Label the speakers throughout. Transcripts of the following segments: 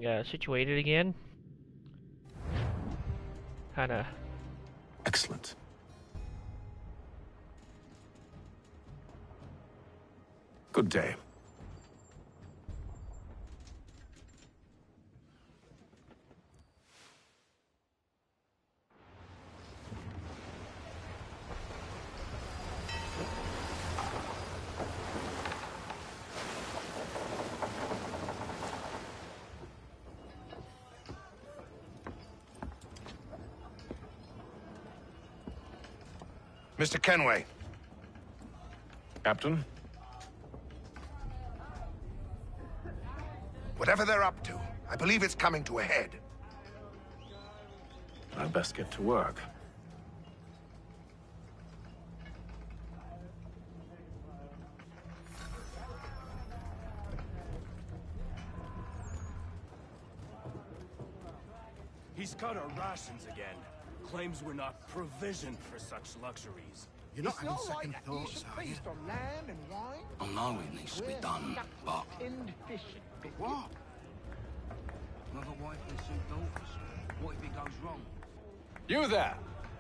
Speaker 1: getting situated again. Kinda.
Speaker 2: Excellent. Good day.
Speaker 3: Mr. Kenway.
Speaker 2: Captain?
Speaker 3: Whatever they're up to, I believe it's coming to a head.
Speaker 2: I'd best get to work.
Speaker 4: He's cut our rations again. Claims we're not provisioned for such luxuries.
Speaker 5: You're not having second thoughts, are you?
Speaker 6: On lamb and wine.
Speaker 5: I know it needs to be done, but...
Speaker 6: Tinned fish and biscuits.
Speaker 5: What? Another wife and 2 daughters? What if it goes wrong?
Speaker 2: You there!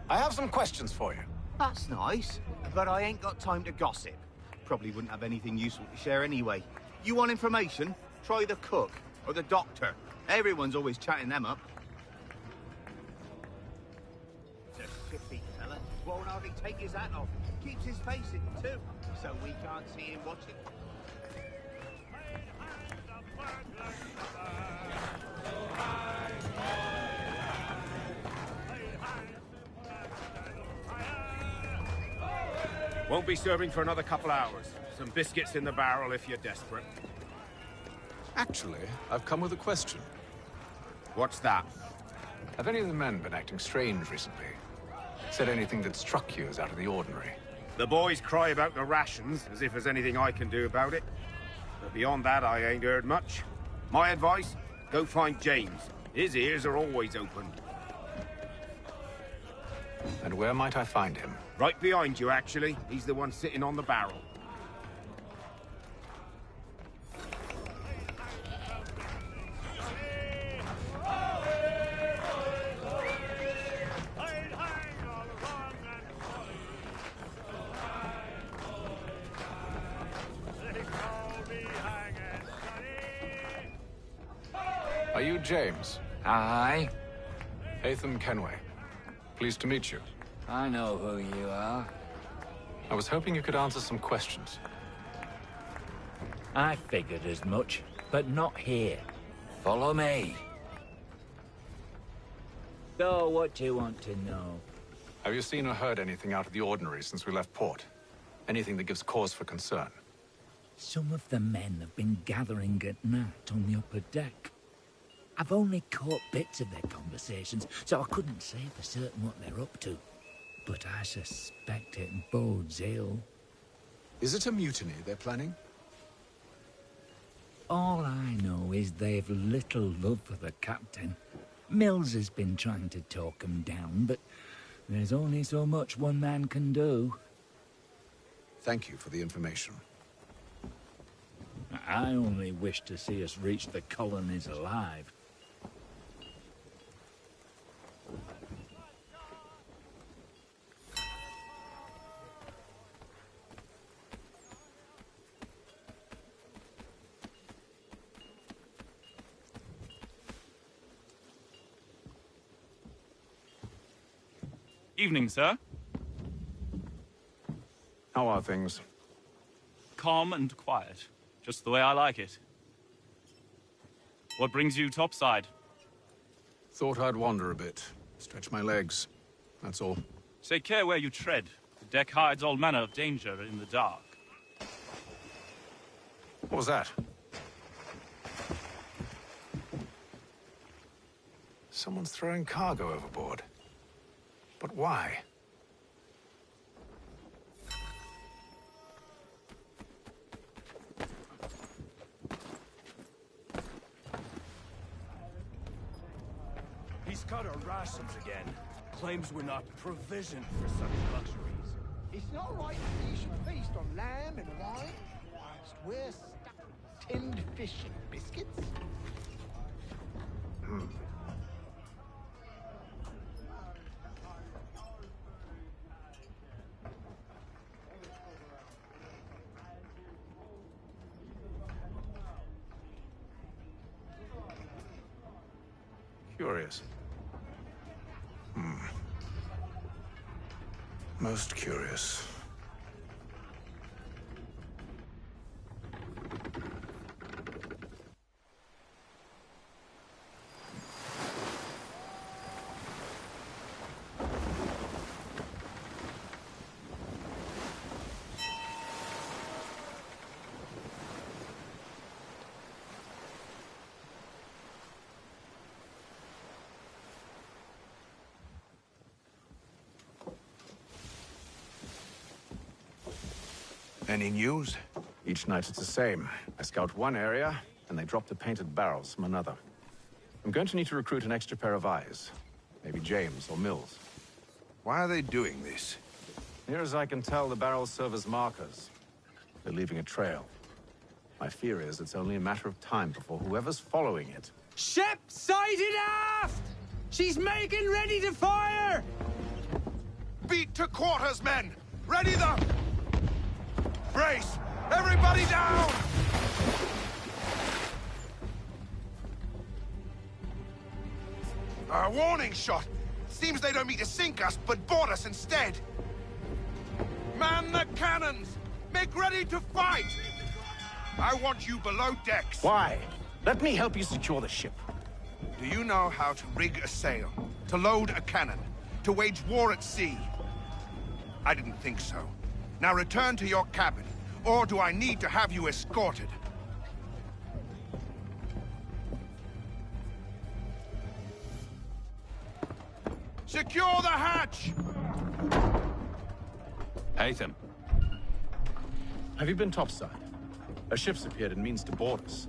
Speaker 2: I have some questions for you.
Speaker 7: That's nice, but I ain't got time to gossip. Probably wouldn't have anything useful to share anyway. You want information? Try the cook or the doctor. Everyone's always chatting them up. The shifty fella won't hardly take his hat off. Keeps his face hidden too, so we can't see him watching.
Speaker 4: Won't be serving for another couple hours. Some biscuits in the barrel if you're desperate.
Speaker 2: Actually, I've come with a question.
Speaker 4: What's that?
Speaker 2: Have any of the men been acting strange recently? Said anything that struck you as out of the ordinary?
Speaker 4: The boys cry about the rations, as if there's anything I can do about it. But beyond that, I ain't heard much. My advice, go find James. His ears are always open.
Speaker 2: And where might I find him?
Speaker 4: Right behind you, actually. He's the one sitting on the barrel.
Speaker 2: Are you James?
Speaker 8: Aye,
Speaker 2: Hatham Kenway. Pleased to meet you.
Speaker 8: I know who you are.
Speaker 2: I was hoping you could answer some questions.
Speaker 8: I figured as much, but not here. Follow me. So, what do you want to know?
Speaker 2: Have you seen or heard anything out of the ordinary since we left port? Anything that gives cause for concern?
Speaker 8: Some of the men have been gathering at night on the upper deck. I've only caught bits of their conversations, so I couldn't say for certain what they're up to. But I suspect it bodes ill.
Speaker 2: Is it a mutiny they're planning?
Speaker 8: All I know is they've little love for the captain. Mills has been trying to talk 'em down, but there's only so much one man can do.
Speaker 2: Thank you for the information.
Speaker 8: I only wish to see us reach the colonies alive.
Speaker 9: Evening, sir.
Speaker 2: How are things?
Speaker 9: Calm and quiet. Just the way I like it. What brings you topside?
Speaker 2: Thought I'd wander a bit. Stretch my legs. That's all.
Speaker 9: Take care where you tread. The deck hides all manner of danger in the dark.
Speaker 2: What was that? Someone's throwing cargo overboard. But why?
Speaker 4: He's cut our rations again. Claims we're not provisioned for such luxuries.
Speaker 6: It's not right that you should feast on lamb and wine, whilst we're stuck with tinned fish and biscuits.
Speaker 2: Curious. Most curious.
Speaker 3: Any news?
Speaker 2: Each night it's the same. I scout one area, and they drop the painted barrels from another. I'm going to need to recruit an extra pair of eyes. Maybe James or Mills.
Speaker 3: Why are they doing this?
Speaker 2: Near as I can tell, the barrels serve as markers. They're leaving a trail. My fear is it's only a matter of time before whoever's following it...
Speaker 6: Ship sighted aft! She's making ready to fire!
Speaker 3: Beat to quarters, men! Ready the... Brace! Everybody down! A warning shot! Seems they don't mean to sink us, but board us instead! Man the cannons! Make ready to fight! I want you below decks.
Speaker 2: Why? Let me help you secure the ship.
Speaker 3: Do you know how to rig a sail? To load a cannon? To wage war at sea? I didn't think so. Now return to your cabin, or do I need to have you escorted? Secure the hatch!
Speaker 9: Haytham.
Speaker 2: Have you been topside? A ship's appeared and means to board us.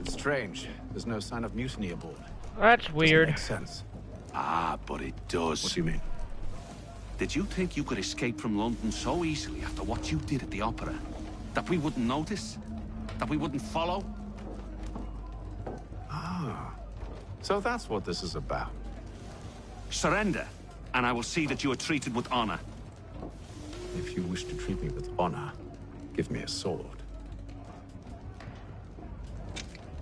Speaker 2: It's strange. There's no sign of mutiny aboard.
Speaker 1: That's weird.
Speaker 2: Makes sense.
Speaker 10: Ah, but it does.
Speaker 2: What do you mean?
Speaker 10: Did you think you could escape from London so easily after what you did at the opera? That we wouldn't notice? That we wouldn't follow?
Speaker 2: Ah. So that's what this is about.
Speaker 10: Surrender, and I will see that you are treated with honor.
Speaker 2: If you wish to treat me with honor, give me a sword.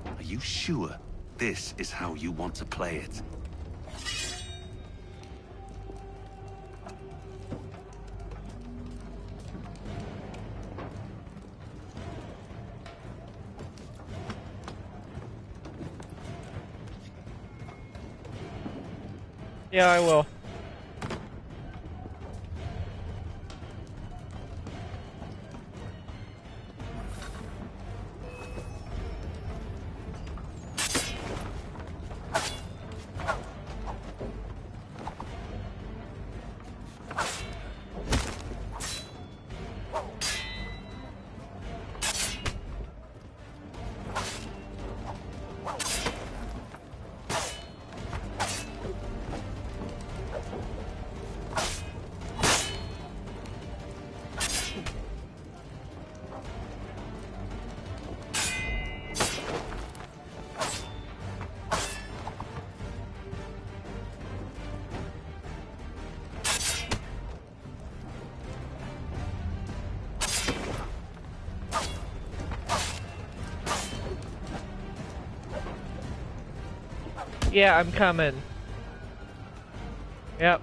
Speaker 10: Are you sure this is how you want to play it?
Speaker 1: Yeah, I will. Yeah, I'm coming. Yep.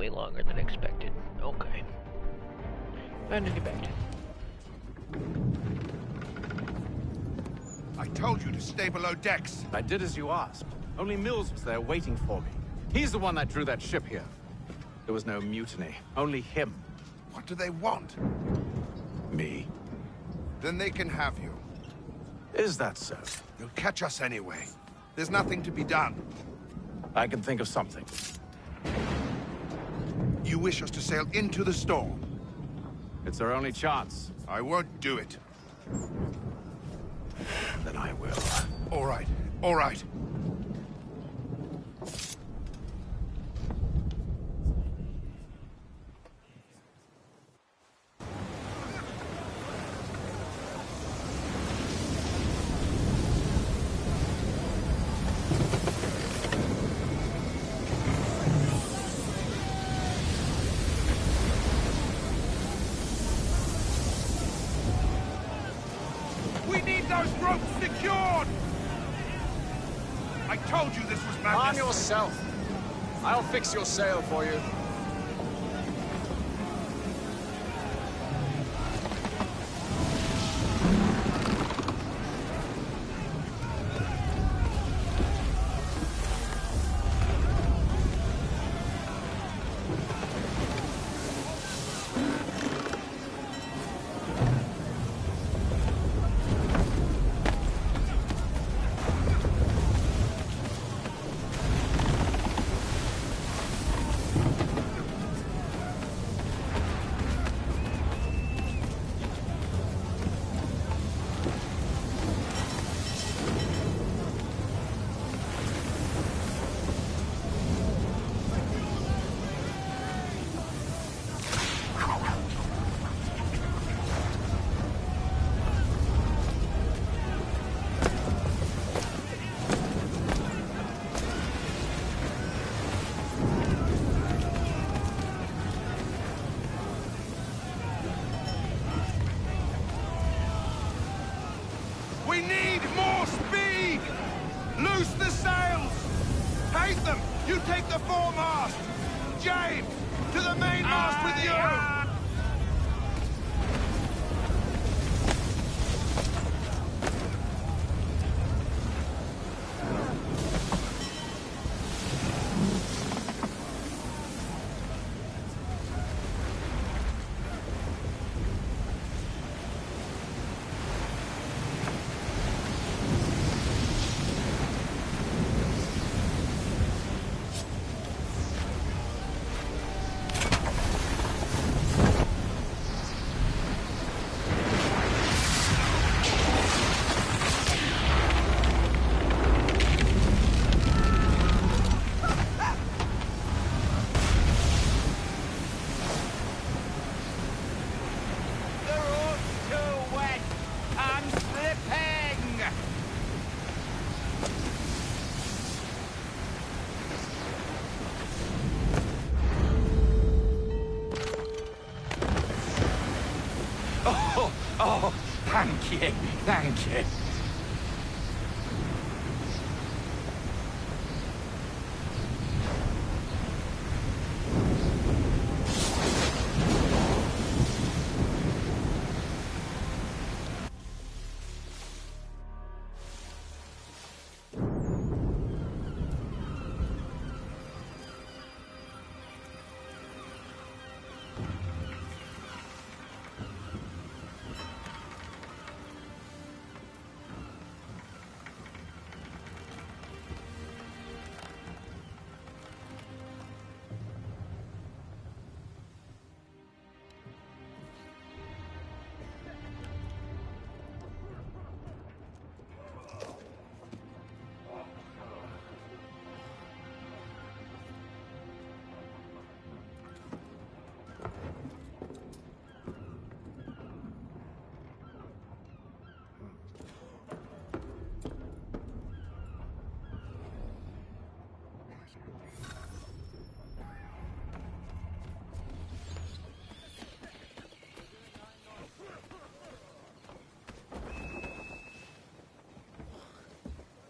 Speaker 1: way longer than expected. Okay. Time to get back to it.
Speaker 3: I told you to stay below decks.
Speaker 2: I did as you asked. Only Mills was there waiting for me. He's the one that drew that ship here. There was no mutiny, only him.
Speaker 3: What do they want?
Speaker 2: Me.
Speaker 3: Then they can have you.
Speaker 2: Is that so?
Speaker 3: You'll catch us anyway. There's nothing to be done.
Speaker 2: I can think of something.
Speaker 3: You wish us to sail into the storm?
Speaker 2: It's our only chance.
Speaker 3: I won't do it.
Speaker 2: Then I will.
Speaker 3: All right, all right. We need those ropes secured! I told you this was madness.
Speaker 11: Arm yourself. I'll fix your sail for you.
Speaker 3: We need more speed! Loose the sails! Hate them! You take the foremast! James! To the mainmast with you!
Speaker 10: Oh, thank you, thank you.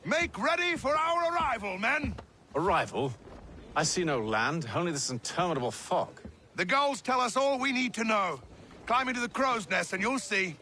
Speaker 3: Make ready for our arrival, men!
Speaker 2: Arrival? I see no land, only this interminable fog.
Speaker 3: The gulls tell us all we need to know. Climb into the crow's nest and you'll see.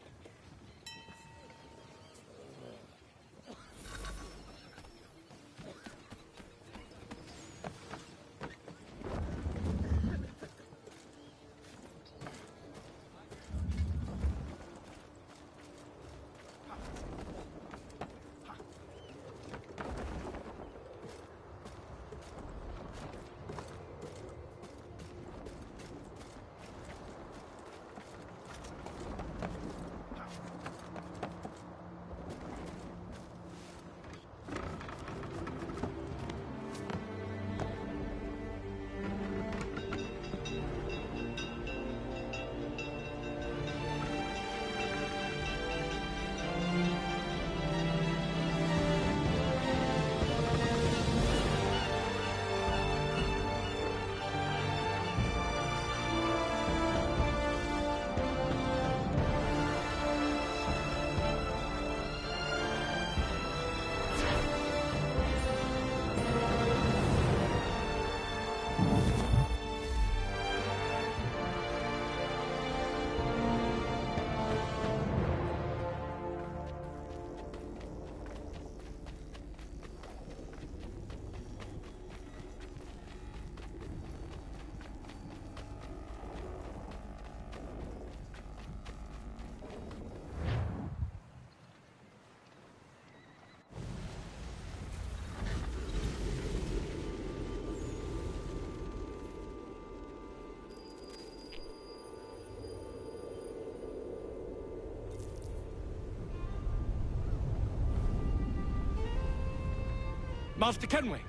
Speaker 12: Master Kenway!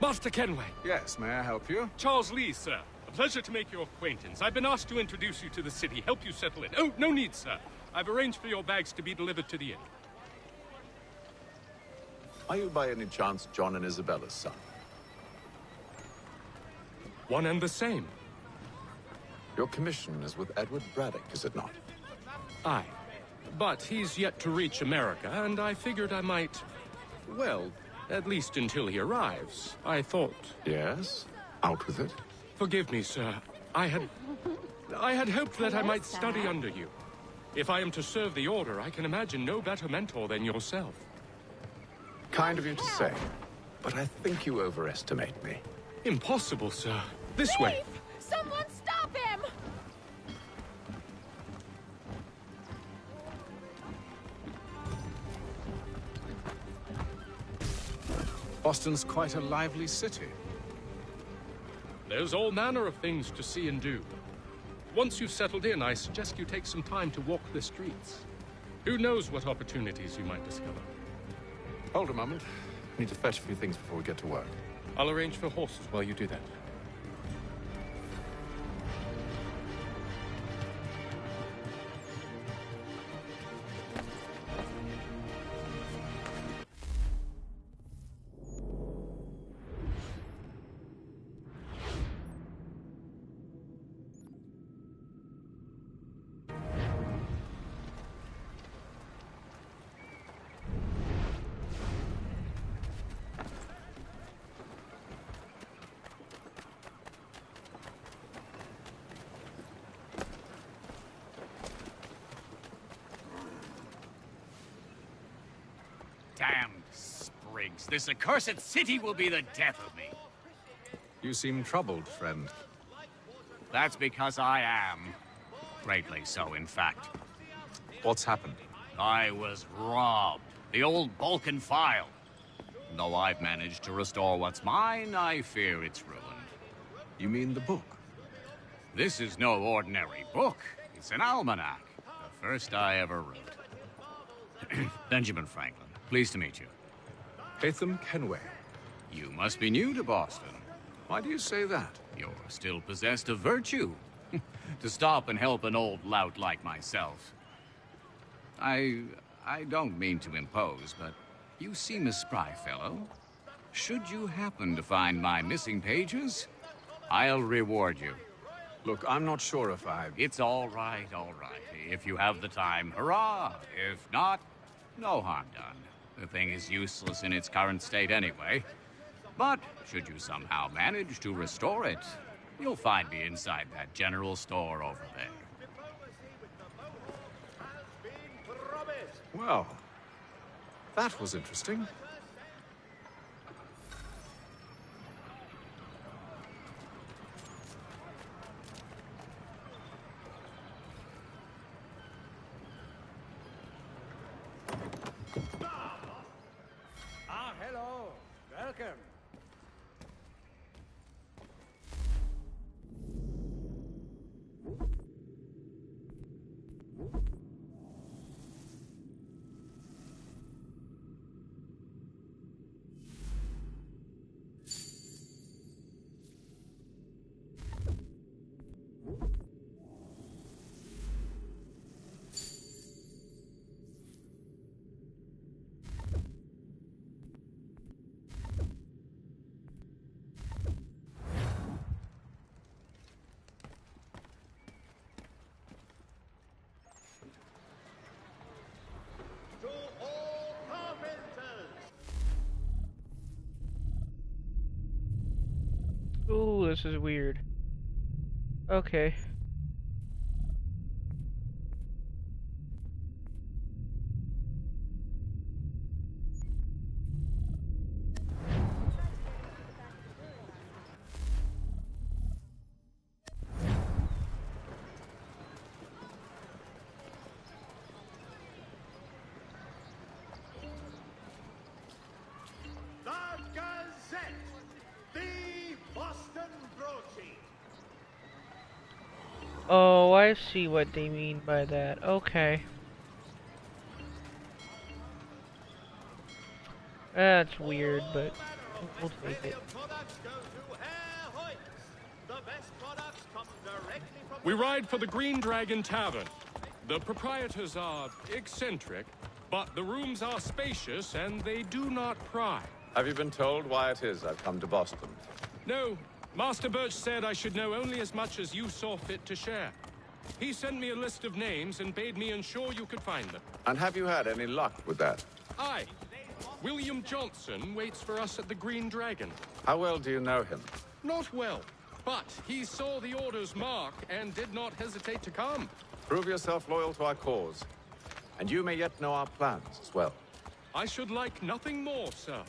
Speaker 12: Master Kenway!
Speaker 2: Yes, may I help you?
Speaker 12: Charles Lee, sir. A pleasure to make your acquaintance. I've been asked to introduce you to the city, help you settle in. Oh, no need, sir. I've arranged for your bags to be delivered to the inn.
Speaker 2: Are you by any chance John and Isabella's son?
Speaker 12: One and the same.
Speaker 2: Your commission is with Edward Braddock, is it not?
Speaker 12: Aye. But he's yet to reach America, and I figured I might... well, at least until he arrives. I thought...
Speaker 2: Yes? Out with it?
Speaker 12: Forgive me, sir. I had hoped that I might study under you. If I am to serve the Order, I can imagine no better mentor than yourself.
Speaker 2: Kind of you to say, but I think you overestimate me.
Speaker 12: Impossible, sir. This way.
Speaker 13: Someone stop him!
Speaker 2: Boston's quite a lively city.
Speaker 12: There's all manner of things to see and do. Once you've settled in, I suggest you take some time to walk the streets. Who knows what opportunities you might discover.
Speaker 2: Hold a moment. I need to fetch a few things before we get to work.
Speaker 12: I'll arrange for horses while you do that.
Speaker 14: Damned sprigs. This accursed city will be the death of me.
Speaker 2: You seem troubled, friend.
Speaker 14: That's because I am. Greatly so, in fact.
Speaker 2: What's happened?
Speaker 14: I was robbed. The old Balkan file. Though I've managed to restore what's mine, I fear it's ruined.
Speaker 2: You mean the book?
Speaker 14: This is no ordinary book. It's an almanac. The first I ever wrote. Benjamin Franklin. Pleased to meet you.
Speaker 2: Hatham Kenway.
Speaker 14: You must be new to Boston.
Speaker 2: Why do you say that?
Speaker 14: You're still possessed of virtue. To stop and help an old lout like myself. I don't mean to impose, but you seem a spry fellow. Should you happen to find my missing pages, I'll reward you.
Speaker 2: Look, I'm not sure if I...
Speaker 14: It's all right, all right. If you have the time, hurrah! If not, no harm done. The thing is useless in its current state anyway. But should you somehow manage to restore it, you'll find me inside that general store over there.
Speaker 11: Well, that was interesting.
Speaker 6: Hello. Welcome.
Speaker 1: Ooh, this is weird. Okay.
Speaker 15: The Gazette, the Boston broadsheet.
Speaker 1: Oh, I see what they mean by that. Okay. That's weird, but we'll take it.
Speaker 12: We ride for the Green Dragon Tavern. The proprietors are eccentric, but the rooms are spacious and they do not pry.
Speaker 2: Have you been told why it is I've come to Boston?
Speaker 12: No, Master Birch said I should know only as much as you saw fit to share. He sent me a list of names and bade me ensure you could find them.
Speaker 2: And have you had any luck with that?
Speaker 12: Aye. William Johnson waits for us at the Green Dragon.
Speaker 2: How well do you know him?
Speaker 12: Not well, but he saw the order's mark and did not hesitate to come.
Speaker 2: Prove yourself loyal to our cause, and you may yet know our plans as well.
Speaker 12: I should like nothing more, sir.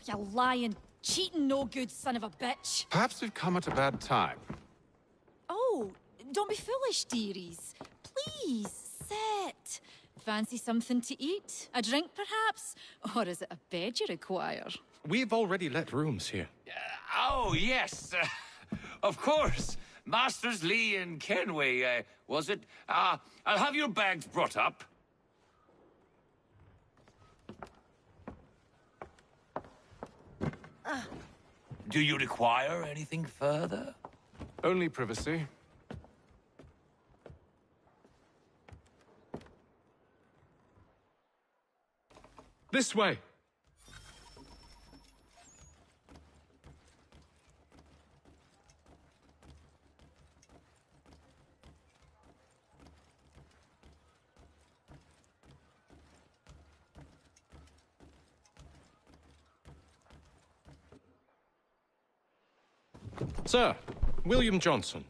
Speaker 13: You lying, cheating, no good son of a bitch.
Speaker 2: Perhaps we've come at a bad time.
Speaker 13: Oh, don't be foolish, dearies. Please, sit. Fancy something to eat? A drink, perhaps? Or is it a bed you require?
Speaker 12: We've already let rooms here.
Speaker 16: Oh, yes. Of course. Masters Lee and Kenway, was it? I'll have your bags brought up. Do you require anything further?
Speaker 2: Only privacy.
Speaker 12: This way. Sir, William Johnson.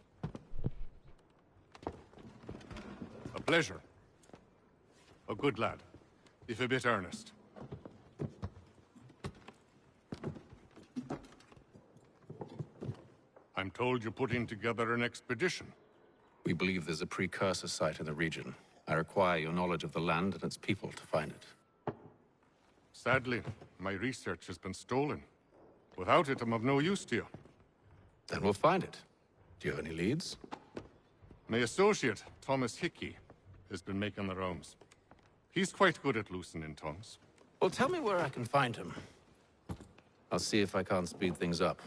Speaker 17: A pleasure. A good lad, if a bit earnest. I'm told you're putting together an expedition.
Speaker 2: We believe there's a precursor site in the region. I require your knowledge of the land and its people to find it.
Speaker 17: Sadly, my research has been stolen. Without it, I'm of no use to you.
Speaker 2: Then we'll find it. Do you have any leads?
Speaker 17: My associate, Thomas Hickey, has been making the rounds. He's quite good at loosening tongues.
Speaker 2: Well, tell me where I can find him. I'll see if I can't speed things up.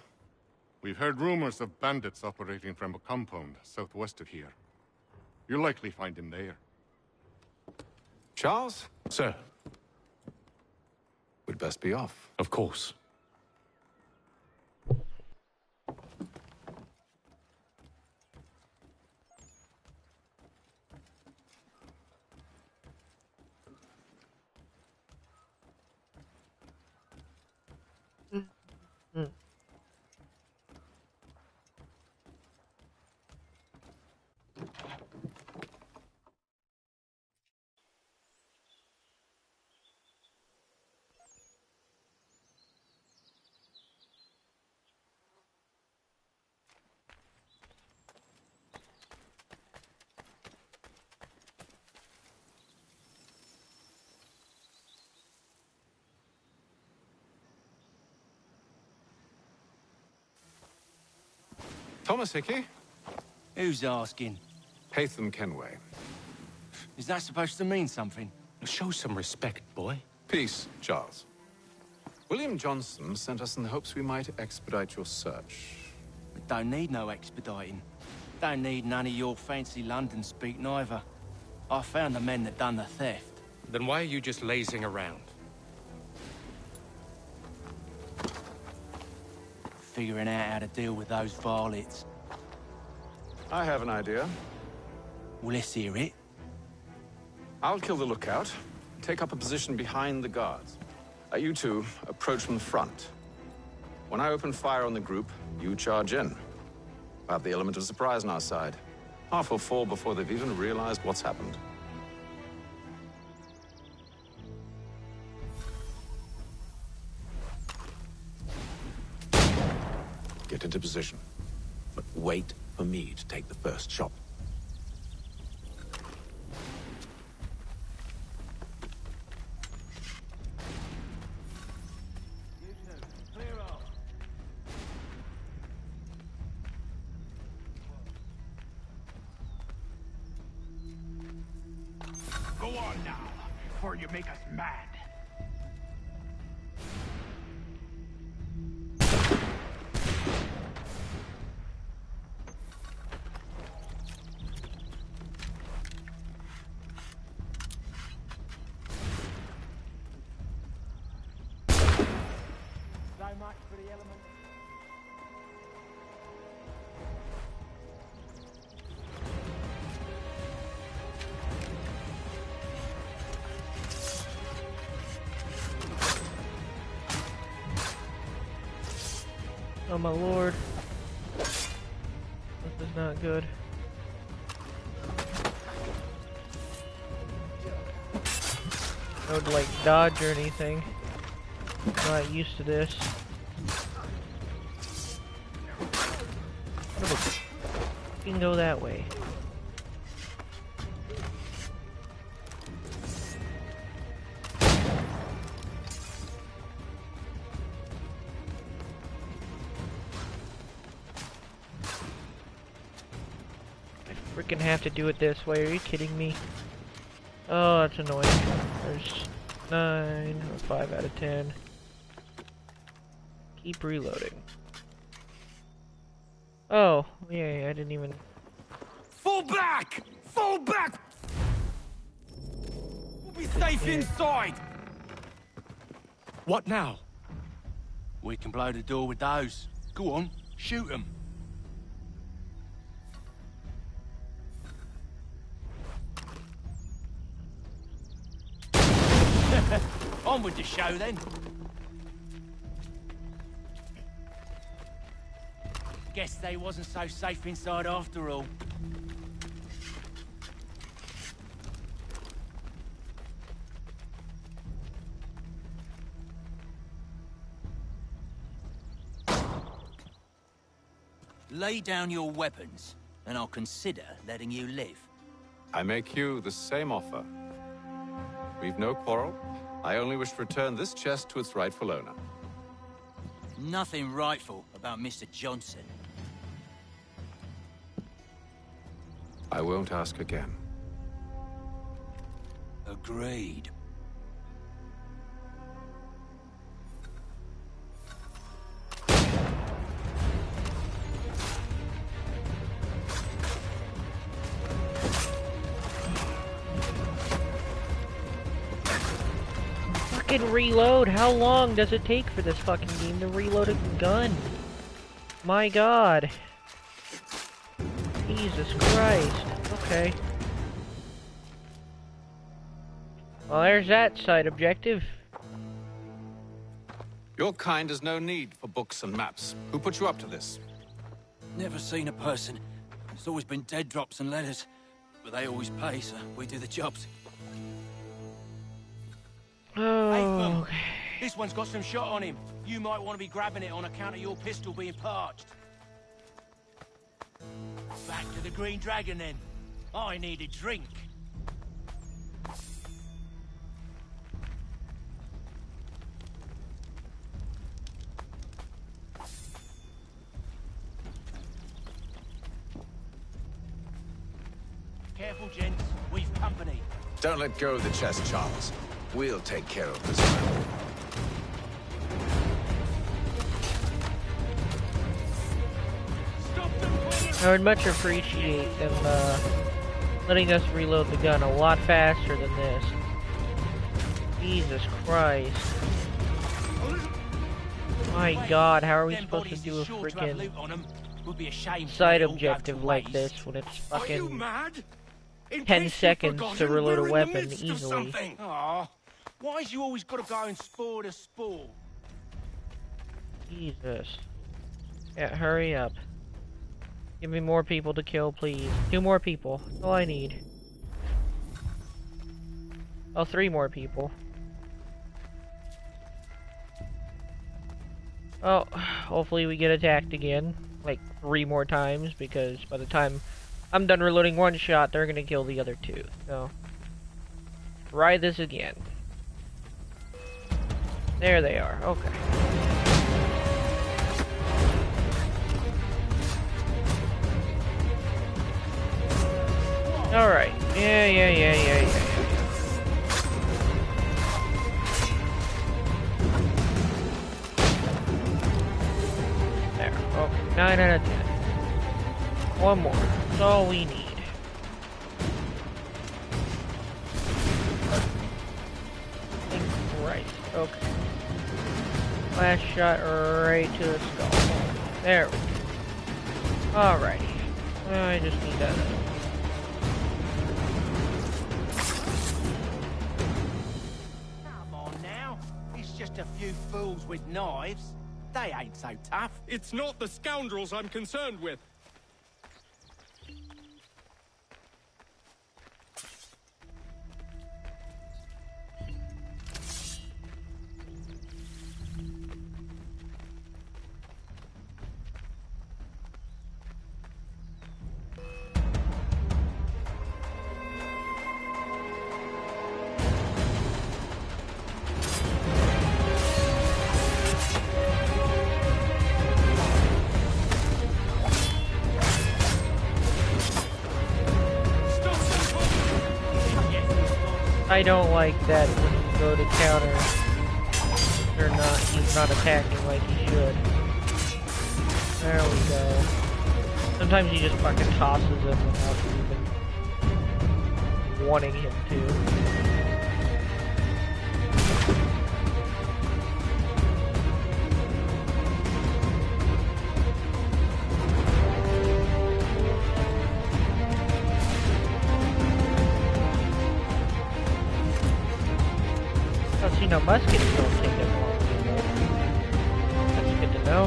Speaker 17: We've heard rumors of bandits operating from a compound southwest of here. You'll likely find him there.
Speaker 2: Charles?
Speaker 12: Sir.
Speaker 2: We'd best be off.
Speaker 12: Of course.
Speaker 2: Thomas Hickey?
Speaker 6: Who's asking?
Speaker 2: Haytham Kenway.
Speaker 6: Is that supposed to mean something?
Speaker 12: Show some respect, boy.
Speaker 2: Peace, Charles. William Johnson sent us in the hopes we might expedite your search.
Speaker 6: We don't need no expediting. Don't need none of your fancy London speak neither. I found the men that done the theft.
Speaker 12: Then why are you just lazing around?
Speaker 6: Figuring out how to deal with those varlets.
Speaker 2: I have an idea.
Speaker 6: Well, let's hear it.
Speaker 2: I'll kill the lookout, take up a position behind the guards. You two approach from the front. When I open fire on the group, you charge in. We'll have the element of surprise on our side. Half will fall before they've even realized what's happened. Get into position, but wait for me to take the first shot.
Speaker 15: Go on now, before you make us mad. So much for the element.
Speaker 1: Oh my lord. This is not good. No like dodge or anything. I'm not used to this. You can go that way. I freaking have to do it this way. Are you kidding me? Oh, that's annoying. There's 9 or 5 out of 10. Keep reloading. Oh, yeah, I didn't even...
Speaker 6: Fall back! Fall back! We'll be safe inside!
Speaker 12: What now?
Speaker 6: We can blow the door with those. Go on, shoot them. On with the show then. Guess they wasn't so safe inside after all. Lay down your weapons, and I'll consider letting you live.
Speaker 2: I make you the same offer. We've no quarrel. I only wish to return this chest to its rightful owner.
Speaker 6: Nothing rightful about Mr. Johnson.
Speaker 2: I won't ask again.
Speaker 6: Agreed.
Speaker 1: Fucking reload. How long does it take for this fucking game to reload a gun? My god. Jesus Christ. Okay. Well, there's that side objective.
Speaker 2: Your kind has no need for books and maps. Who put you up to this?
Speaker 6: Never seen a person. It's always been dead drops and letters. But they always pay, so we do the jobs.
Speaker 1: Oh,
Speaker 6: hey, this one's got some shot on him. You might want to be grabbing it on account of your pistol being parched. Back to the Green Dragon, then. I need a drink. Careful, gents. We've company.
Speaker 2: Don't let go of the chest, Charles. We'll take care of this one.
Speaker 1: I would much appreciate them letting us reload the gun a lot faster than this. Jesus Christ. My god, how are we supposed to do a freaking side objective like this when it's fucking 10 seconds to reload a weapon easily?
Speaker 6: Aw, why's you always gotta go and spore to spore?
Speaker 1: Jesus. Yeah, hurry up. Give me more people to kill, please. 2 more people. That's all I need. Oh, 3 more people. Oh, hopefully we get attacked again. Like, 3 more times, because by the time I'm done reloading 1 shot, they're gonna kill the other 2. So, try this again. There they are. Okay. Alright. Yeah. There. Okay. 9 out of 10. 1 more. That's all we need. Right. Okay. Last shot right to the skull. There we go. Alrighty. I just need that.
Speaker 6: Just a few fools with knives. They ain't so tough.
Speaker 12: It's not the scoundrels I'm concerned with.
Speaker 1: I don't like that when you go to counter, he's not attacking like he should. There we go. Sometimes he just fucking tosses him without even wanting him to. You know, muskets don't take that long. That's good to know.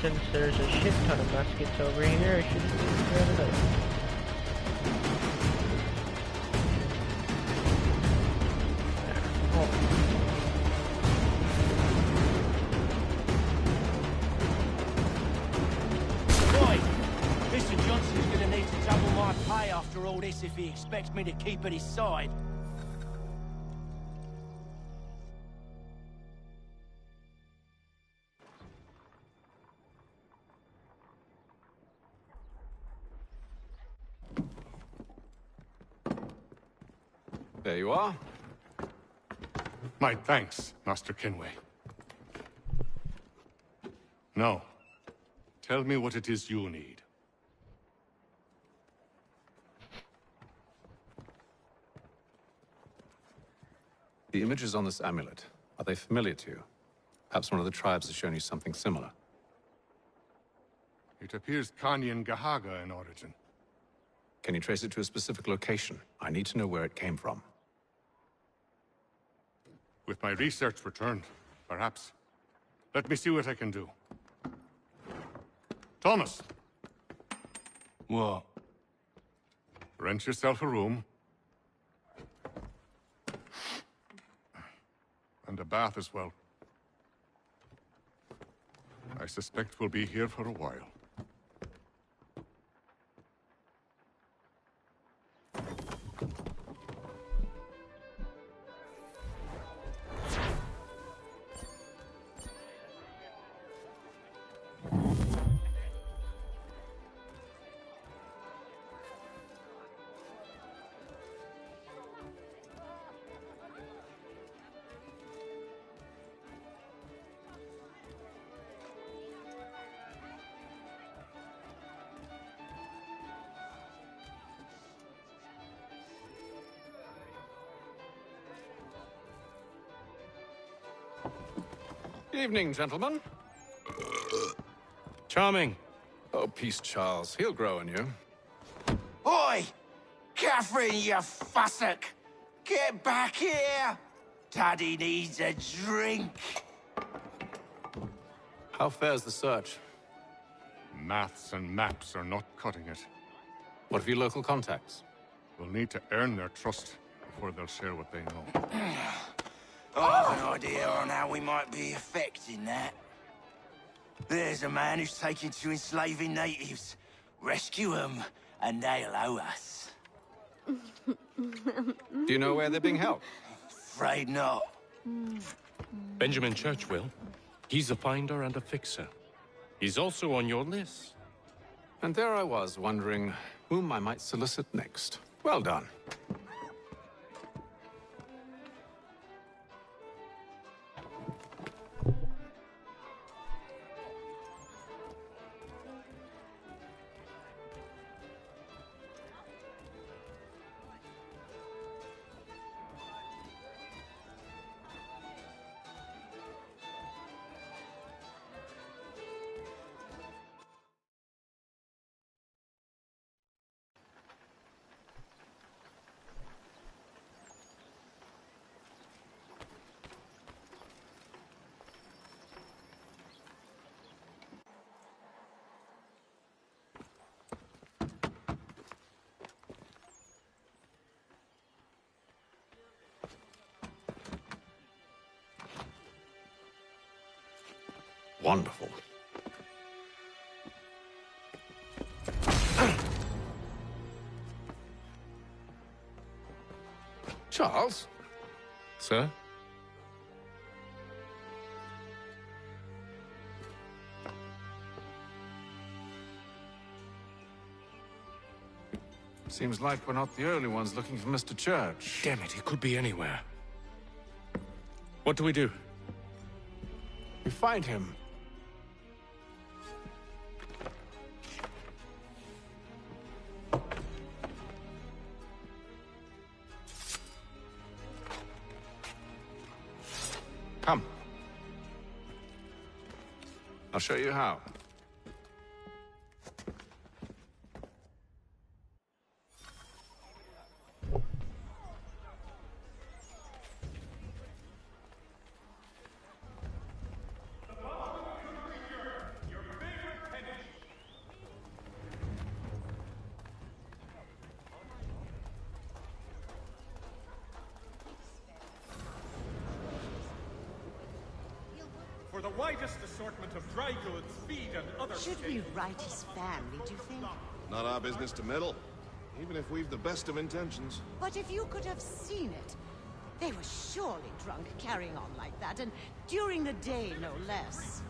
Speaker 1: since there's a shit ton of muskets over here, I should grab it up.
Speaker 6: Boy, Mr. Johnson's gonna need to double my pay after all this if he expects me to keep at his side.
Speaker 2: There you are.
Speaker 17: My thanks, Master Kenway. Now, tell me what it is you need.
Speaker 2: The images on this amulet, are they familiar to you? Perhaps one of the tribes has shown you something similar.
Speaker 17: It appears Kanyan Gahaga in origin.
Speaker 2: Can you trace it to a specific location? I need to know where it came from.
Speaker 17: With my research returned, perhaps. Let me see what I can do. Thomas!
Speaker 6: What?
Speaker 17: Rent yourself a room. And a bath as well. I suspect we'll be here for a while.
Speaker 2: Evening, gentlemen.
Speaker 9: Charming.
Speaker 2: Oh, peace, Charles. He'll grow on you.
Speaker 18: Oi! Catherine, you fussock! Get back here! Daddy needs a drink.
Speaker 2: How fares the search?
Speaker 17: Maths and maps are not cutting it.
Speaker 2: What of your local contacts?
Speaker 17: We'll need to earn their trust before they'll share what they know.
Speaker 18: I have an idea on how we might be affecting that. There's a man who's taken to enslaving natives. Rescue them, and they'll owe us.
Speaker 2: Do you know where they're being held?
Speaker 18: Afraid not.
Speaker 12: Benjamin Churchwill. He's a finder and a fixer. He's also on your list.
Speaker 2: And there I was, wondering whom I might solicit next. Well done. Wonderful. Charles?
Speaker 12: Sir?
Speaker 2: Seems like we're not the only ones looking for Mr. Church.
Speaker 12: Damn it, he could be anywhere. What do we do?
Speaker 2: We find him. Come. I'll show you how.
Speaker 19: the widest assortment of dry goods, feed, and other...
Speaker 20: Should we write his family, do you think?
Speaker 21: Not our business to meddle, even if we've the best of intentions.
Speaker 20: But if you could have seen it, they were surely drunk carrying on like that, and during the day, no less.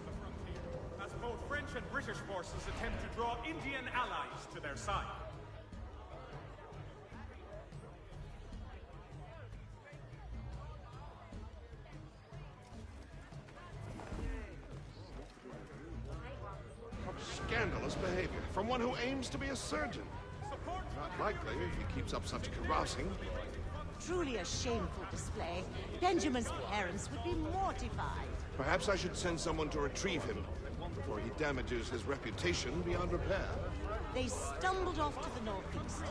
Speaker 19: As both French and British forces attempt to draw Indian allies to their side.
Speaker 21: Scandalous behavior from one who aims to be a surgeon. Not likely if he keeps up such carousing.
Speaker 20: Truly a shameful display. Benjamin's parents would be mortified.
Speaker 21: Perhaps I should send someone to retrieve him before he damages his reputation beyond repair.
Speaker 20: They stumbled off to the northeast,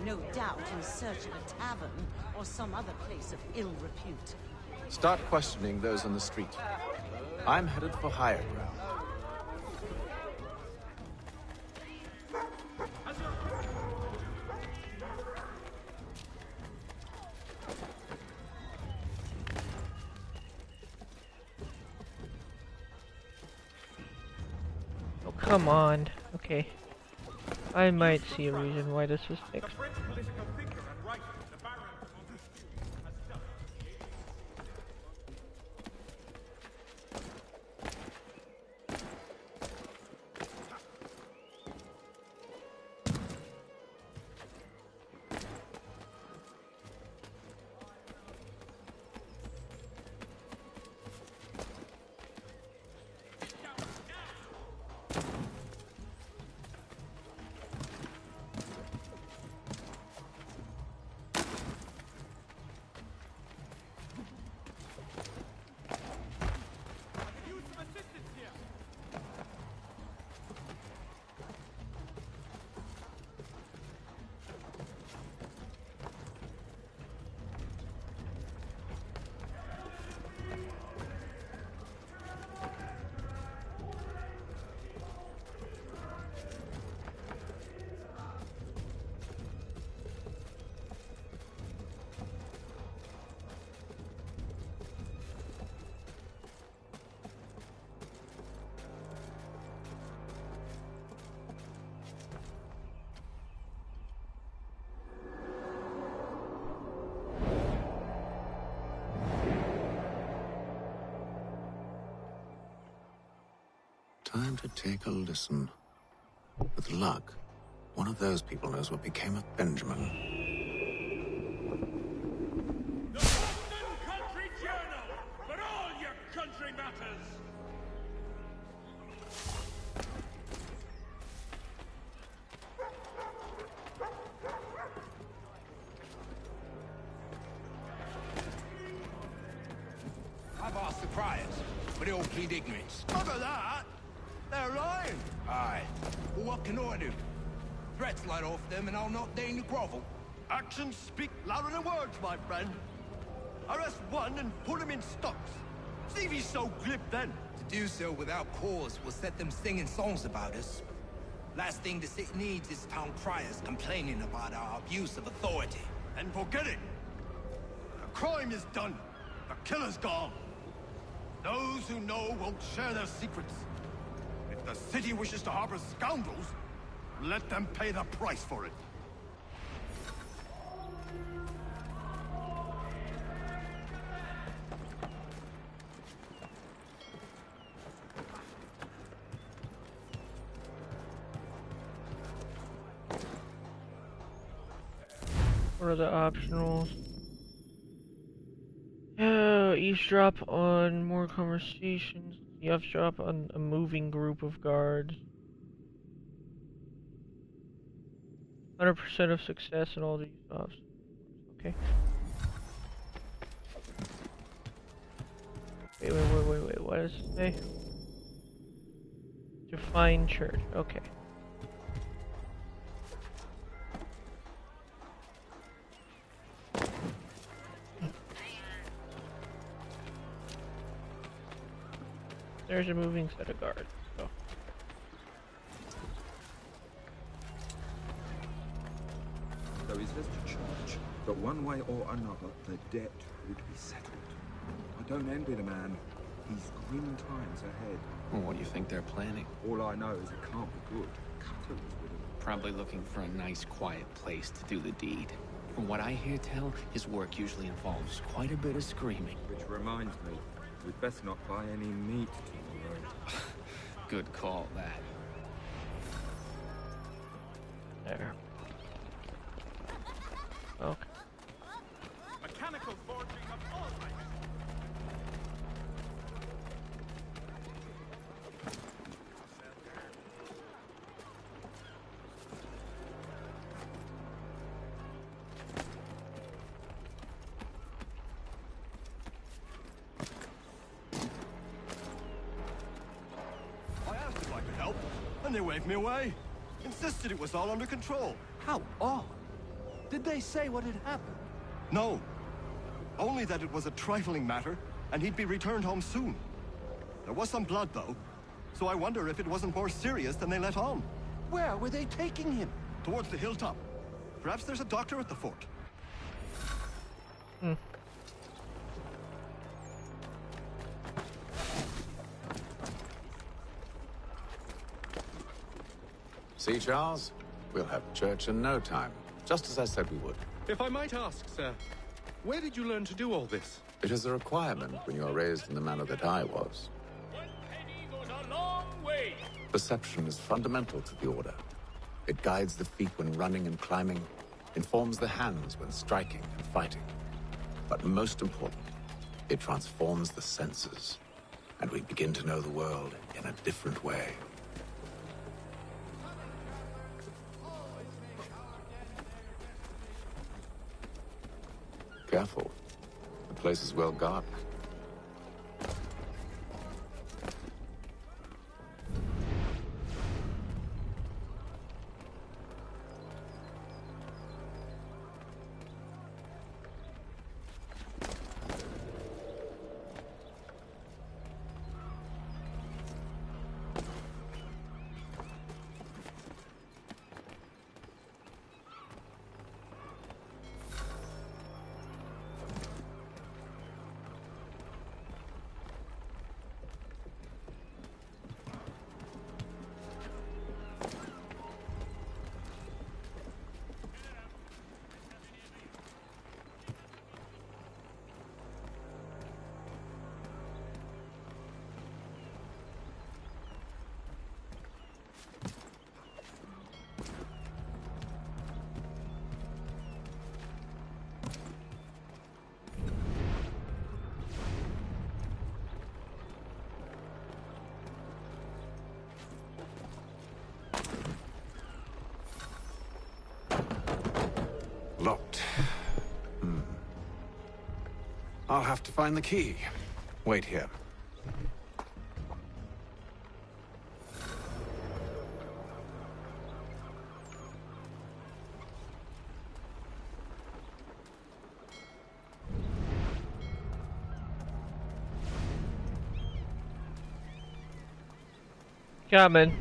Speaker 20: no doubt in search of a tavern or some other place of ill repute.
Speaker 11: Start questioning those on the street. I'm headed for higher ground.
Speaker 1: Oh, come on. Okay. I might see a reason why this was fixed.
Speaker 2: Time to take a listen. With luck, one of those people knows what became of Benjamin.
Speaker 19: The London Country Journal, for all your country matters.
Speaker 18: I've asked the criers, but they all plead ignorance.
Speaker 7: Look at that! They're lying!
Speaker 18: Aye. Well, what can I do? Threats light off them and I'll not deign to grovel.
Speaker 7: Actions speak louder than words, my friend. Arrest one and put him in stocks. See if he's so glib then.
Speaker 18: To do so without cause will set them singing songs about us. Last thing the city needs is town criers complaining about our abuse of authority.
Speaker 7: And forget it. The crime is done. The killer's gone. Those who know won't share their secrets. If the city wishes to harbor scoundrels, let them pay the price for it.
Speaker 1: What are the optionals? Eavesdrop on more conversations. Eavesdrop on a moving group of guards. 100% of success in all these options. Okay. Wait. What does it say? Define church. Okay. There's a moving set of guards. So.
Speaker 5: There is this to church, but one way or another, the debt would be settled. I don't envy the man. These grim times ahead.
Speaker 11: Well, what do you think they're planning?
Speaker 5: All I know is it can't be good. Cutter was with him.
Speaker 11: Probably looking for a nice, quiet place to do the deed. From what I hear tell, his work usually involves quite a bit of screaming.
Speaker 5: Which reminds me, we'd best not buy any meat tomorrow.
Speaker 11: Good call, that.
Speaker 1: There. Okay.
Speaker 19: Mechanical forging of all types.
Speaker 7: I asked if I could help, and they waved me away. Insisted it was all under control.
Speaker 8: How odd. Did they say what had happened?
Speaker 7: No. Only that it was a trifling matter, and he'd be returned home soon. There was some blood, though, so I wonder if it wasn't more serious than they let on.
Speaker 8: Where were they taking him?
Speaker 7: Towards the hilltop. Perhaps there's a doctor at the fort.
Speaker 2: See, Charles? We'll have church in no time, just as I said we would.
Speaker 12: If I might ask, sir, where did you learn to do all this?
Speaker 2: It is a requirement when you are raised in the manner that I was.
Speaker 19: Goes a long way.
Speaker 2: Perception is fundamental to the Order. It guides the feet when running and climbing, informs the hands when striking and fighting. But most important, it transforms the senses, and we begin to know the world in a different way. Careful. The place is well guarded. Locked. I'll have to find the key. Wait here.
Speaker 1: Coming.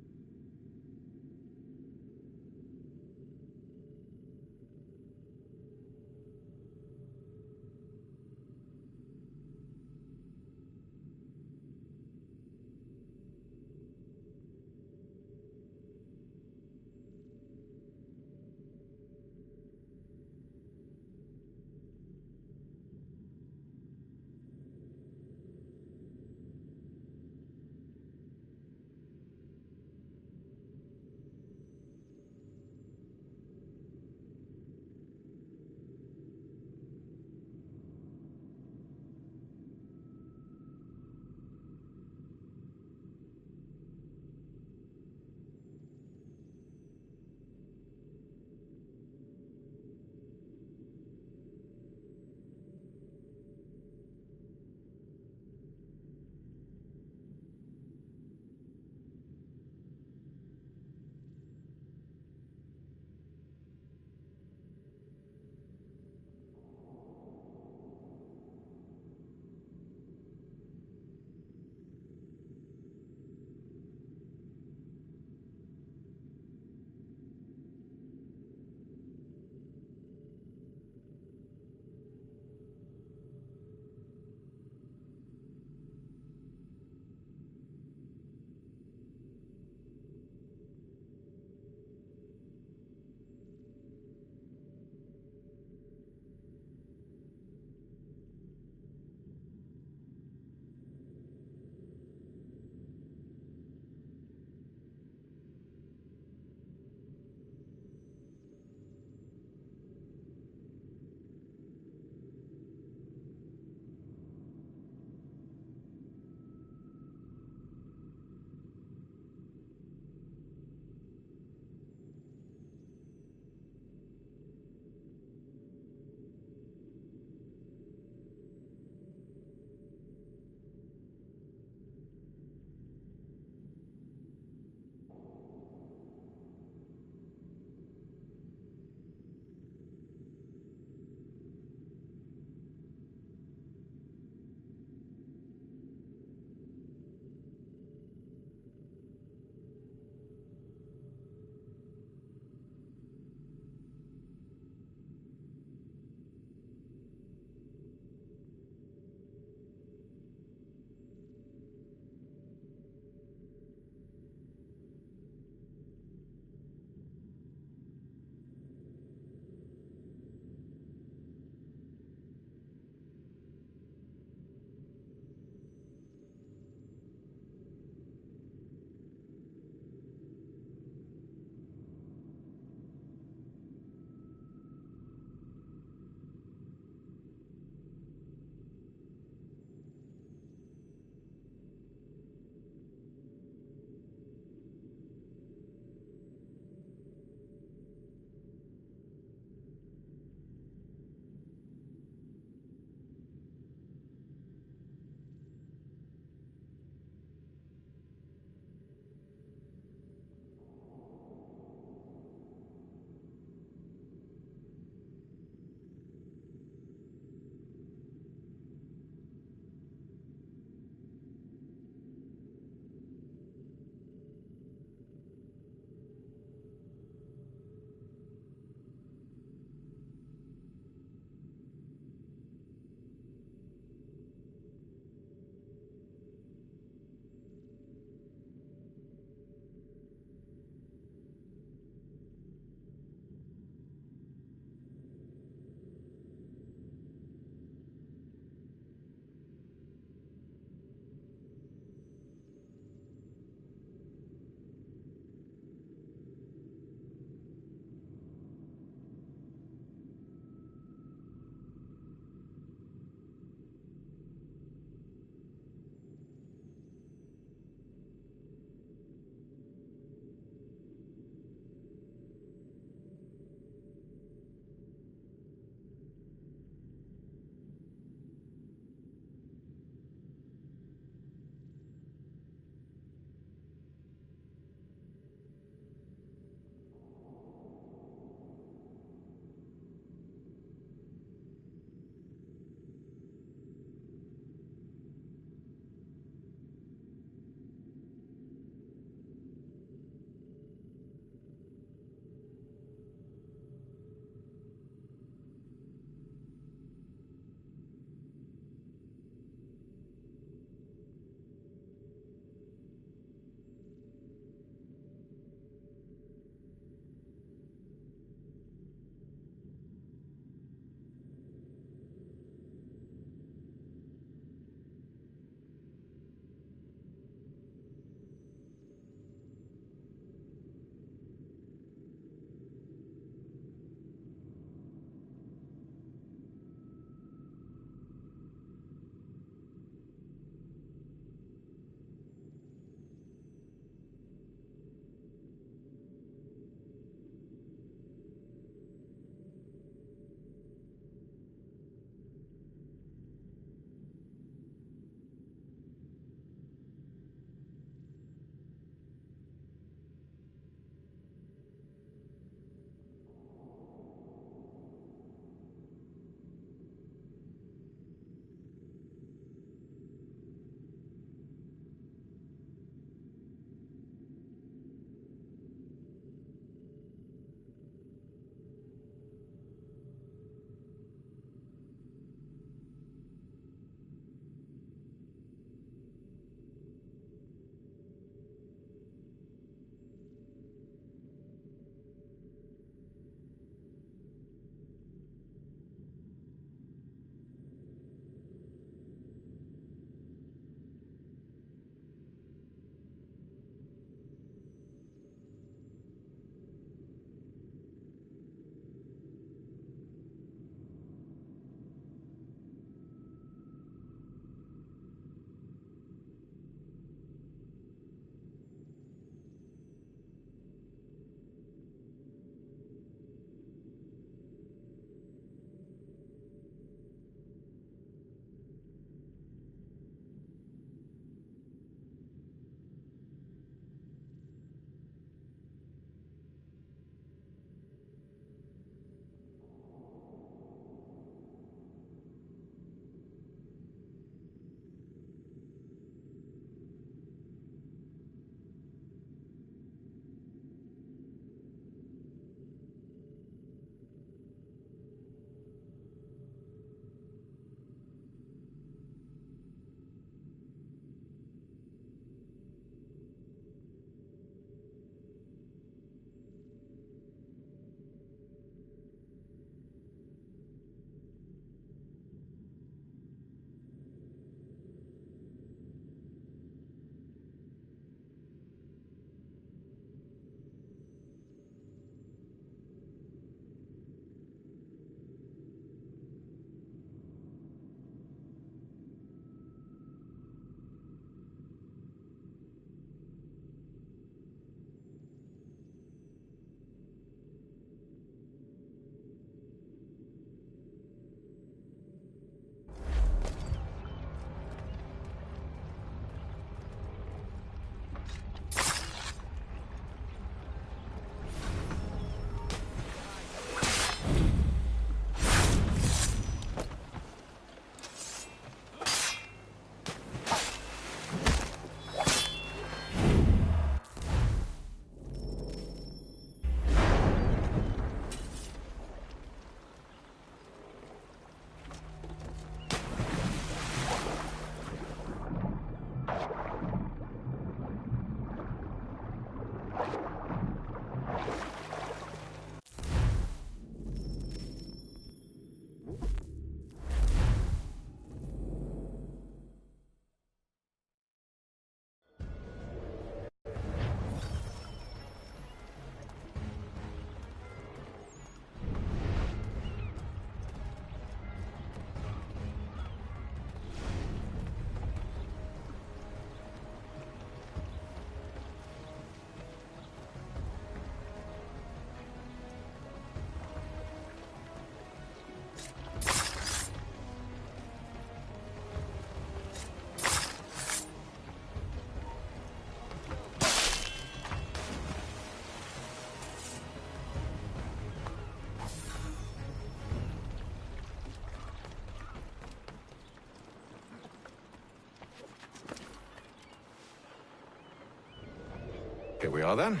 Speaker 2: Here we are then.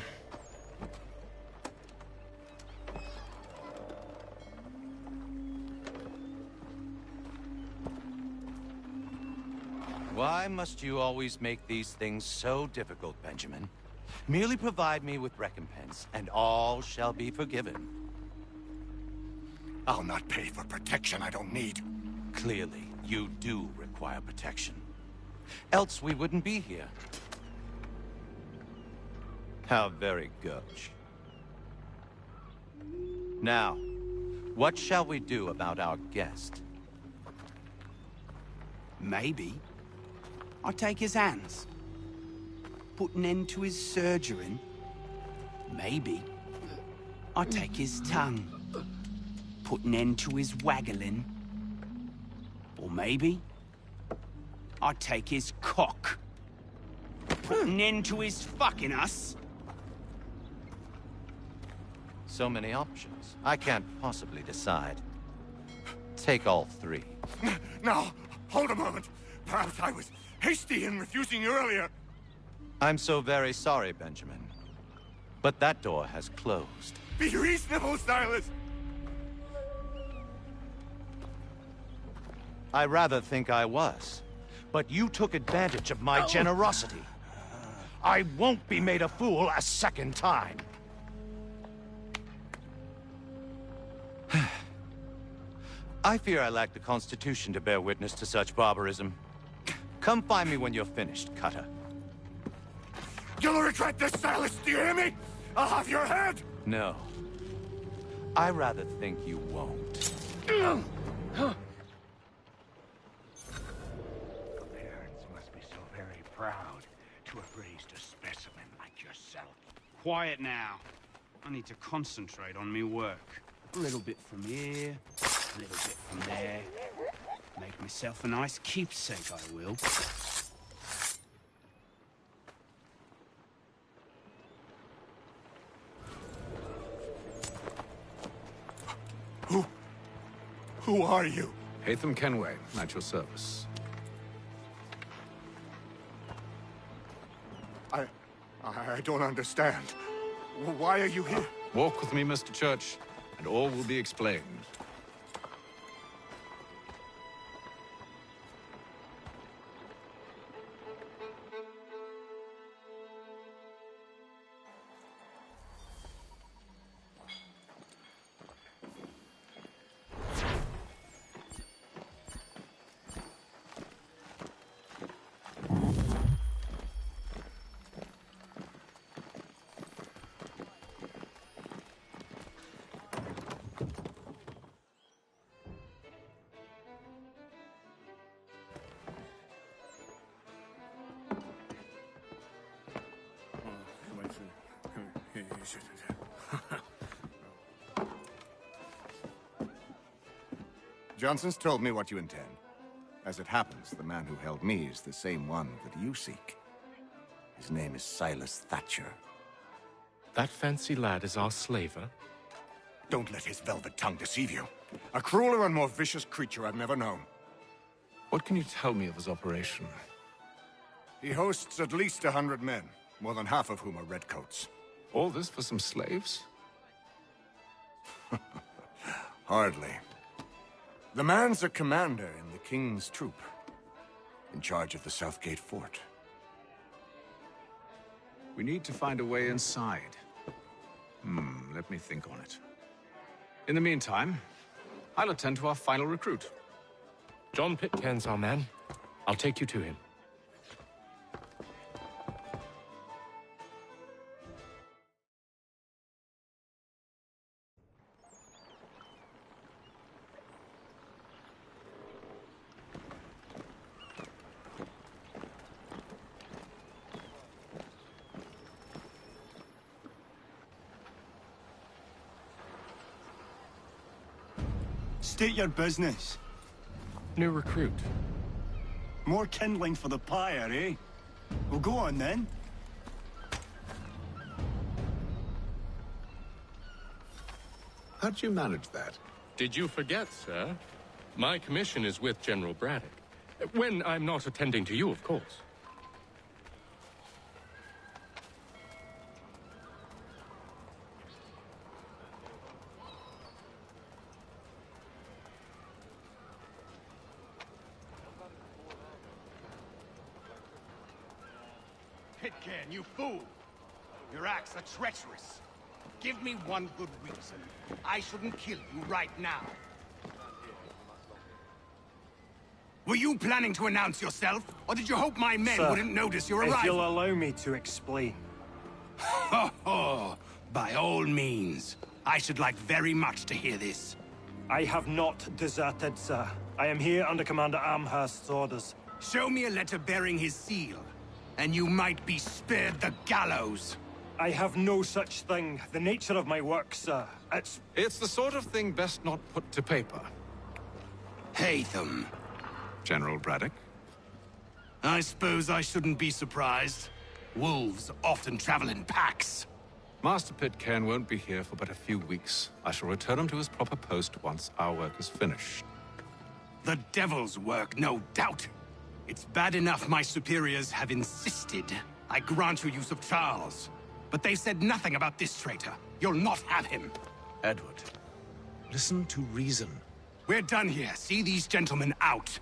Speaker 4: Why must you always make these things so difficult, Benjamin? Merely provide me with recompense, and all shall be forgiven.
Speaker 21: I'll not pay for protection I don't need.
Speaker 4: Clearly, you do require protection. Else we wouldn't be here. How very gauche. Now, what shall we do about our guest?
Speaker 22: Maybe I take his hands, put an end to his surgering. Maybe I take his tongue, put an end to his waggling. Or maybe I take his cock, put an end to his fucking us.
Speaker 4: So many options. I can't possibly decide. Take all three.
Speaker 21: Now, hold a moment. Perhaps I was hasty in refusing you earlier.
Speaker 4: I'm so very sorry, Benjamin. But that door has closed.
Speaker 21: Be reasonable, Silas!
Speaker 4: I rather think I was. But you took advantage of my generosity. I won't be made a fool a second time. I fear I lack the constitution to bear witness to such barbarism. Come find me when you're finished, Cutter.
Speaker 21: You'll regret this, Silas, do you hear me? I'll have your head!
Speaker 4: No. I rather think you won't.
Speaker 15: Parents must be so very proud to have raised a specimen like yourself.
Speaker 22: Quiet now. I need to concentrate on me work. A little bit from here, a little bit from there. Make myself a nice keepsake, I will.
Speaker 21: Who are you?
Speaker 2: Hatham Kenway, at your service.
Speaker 21: I don't understand. Why are you here?
Speaker 2: Walk with me, Mr. Church, and all will be explained.
Speaker 21: Johnson's told me what you intend. As it happens, the man who held me is the same one that you seek. His name is Silas Thatcher.
Speaker 12: That fancy lad is our slaver?
Speaker 21: Don't let his velvet tongue deceive you. A crueler and more vicious creature I've never known.
Speaker 2: What can you tell me of his operation?
Speaker 21: He hosts at least 100 men, more than half of whom are redcoats.
Speaker 2: All this for some slaves?
Speaker 21: Hardly. The man's a commander in the King's troop, in charge of the Southgate Fort.
Speaker 2: We need to find a way inside. Let me think on it. In the meantime, I'll attend to our final recruit.
Speaker 12: John Pitcairn's our man. I'll take you to him.
Speaker 7: State your business.
Speaker 12: New recruit.
Speaker 7: More kindling for the pyre, eh? Well, go on then.
Speaker 2: How'd you manage that?
Speaker 12: Did you forget, sir? My commission is with General Braddock. When I'm not attending to you, of course.
Speaker 7: Pitcairn, you fool! Your acts are treacherous. Give me one good reason. I shouldn't kill you right now. Were you planning to announce yourself, or did you hope my men
Speaker 3: Sir,
Speaker 7: wouldn't notice your
Speaker 3: if
Speaker 7: arrival?
Speaker 3: you'll allow me to explain.
Speaker 7: Ho ho! By all means. I should like very much to hear this.
Speaker 3: I have not deserted, sir. I am here under Commander Amherst's orders.
Speaker 7: Show me a letter bearing his seal, and you might be spared the gallows.
Speaker 3: I have no such thing. The nature of my work, sir,
Speaker 2: It's the sort of thing best not put to paper.
Speaker 7: Hatham.
Speaker 2: General Braddock?
Speaker 7: I suppose I shouldn't be surprised. Wolves often travel in packs.
Speaker 2: Master Pitcairn won't be here for but a few weeks. I shall return him to his proper post once our work is finished.
Speaker 7: The devil's work, no doubt. It's bad enough my superiors have insisted I grant you use of Charles. But they said nothing about this traitor. You'll not have him.
Speaker 2: Edward, listen to reason.
Speaker 7: We're done here. See these gentlemen out.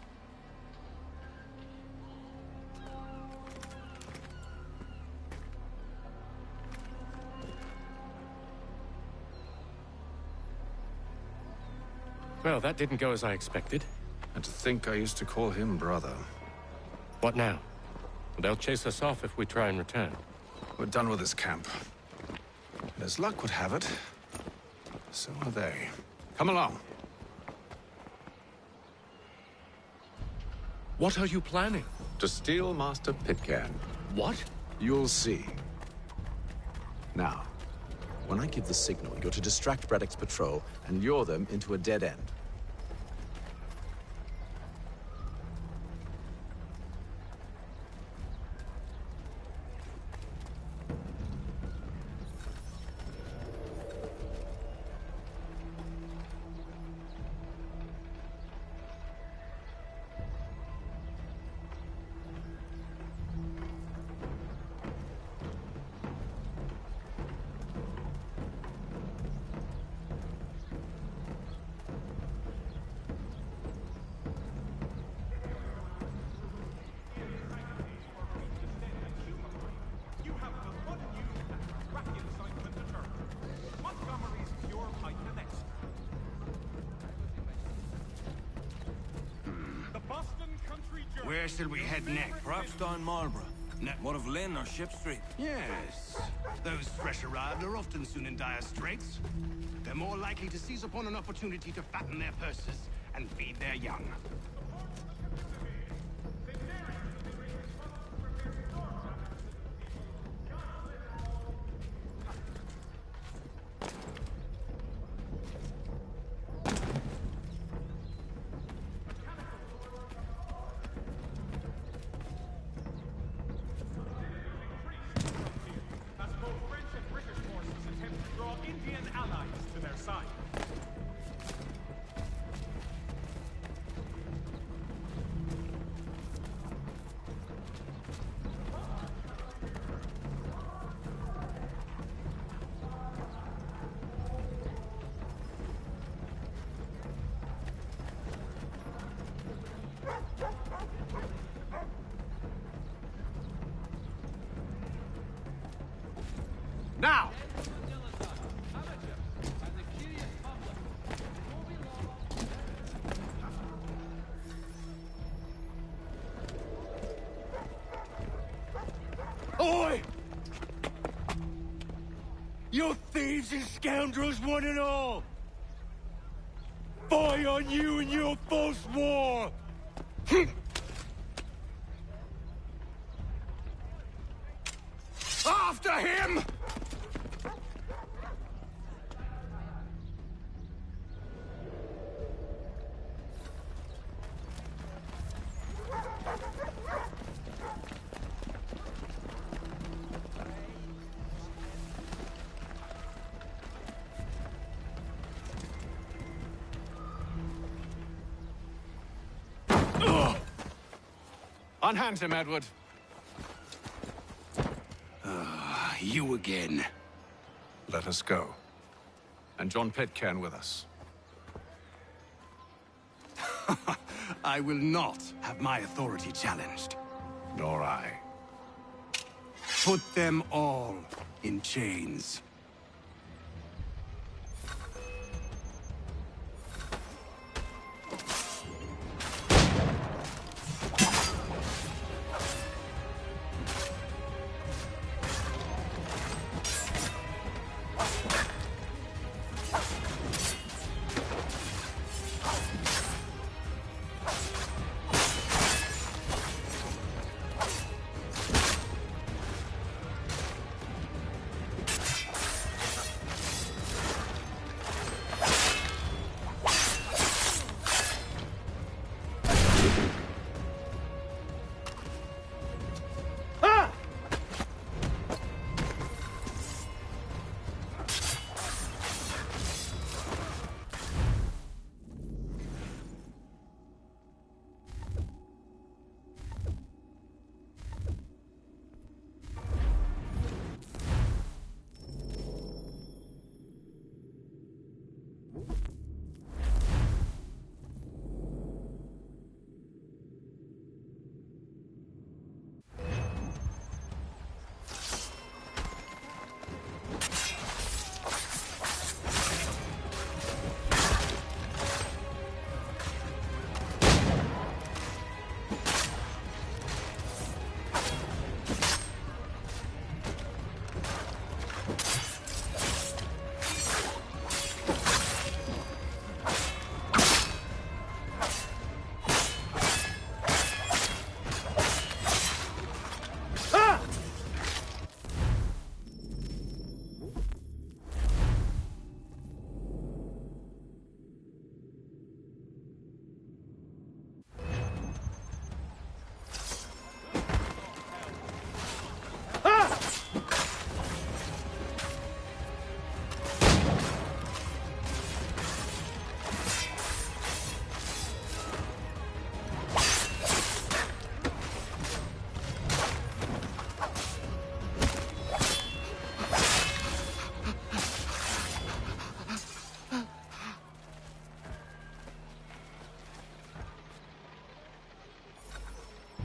Speaker 12: Well, that didn't go as I expected.
Speaker 2: And to think I used to call him brother.
Speaker 12: What now? They'll chase us off if we try and return.
Speaker 2: We're done with this camp. And as luck would have it, so are they. Come along.
Speaker 12: What are you planning?
Speaker 2: To steal Master Pitcairn.
Speaker 12: What?
Speaker 2: You'll see. Now, when I give the signal, you're to distract Braddock's patrol and lure them into a dead end.
Speaker 7: Where shall we head next?
Speaker 6: Perhaps down Marlborough. What of Lynn or Ship Street?
Speaker 7: Yes. Those fresh arrived are often soon in dire straits. They're more likely to seize upon an opportunity to fatten their purses and feed their young. Now!
Speaker 6: Oi! You thieves and scoundrels, one and all! Fie on you and your false war!
Speaker 7: After him!
Speaker 2: Unhand him, Edward.
Speaker 7: You again.
Speaker 2: Let us go. And John Pitcairn with us.
Speaker 7: I will not have my authority challenged.
Speaker 2: Nor I.
Speaker 22: Put them all in chains.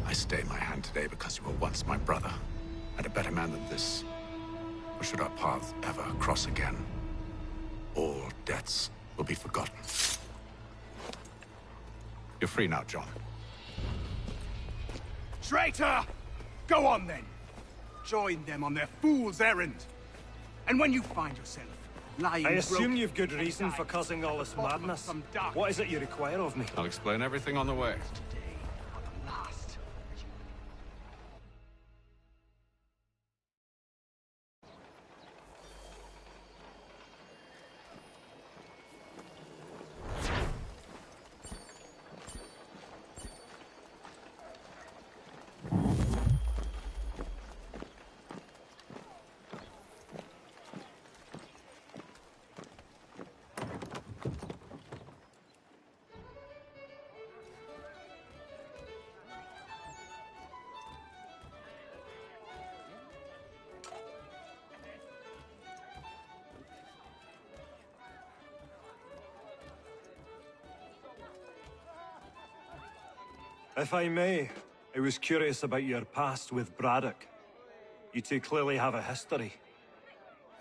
Speaker 2: I stay my hand today because you were once my brother, and a better man than this. Or should our paths ever cross again, all debts will be forgotten. You're free now, John.
Speaker 22: Traitor! Go on then. Join them on their fool's errand. And when you find yourself lying
Speaker 3: I assume
Speaker 22: broken
Speaker 3: you've good reason for causing all this madness. What is it you require of me?
Speaker 2: I'll explain everything on the way.
Speaker 3: If I may, I was curious about your past with Braddock. You two clearly have a history.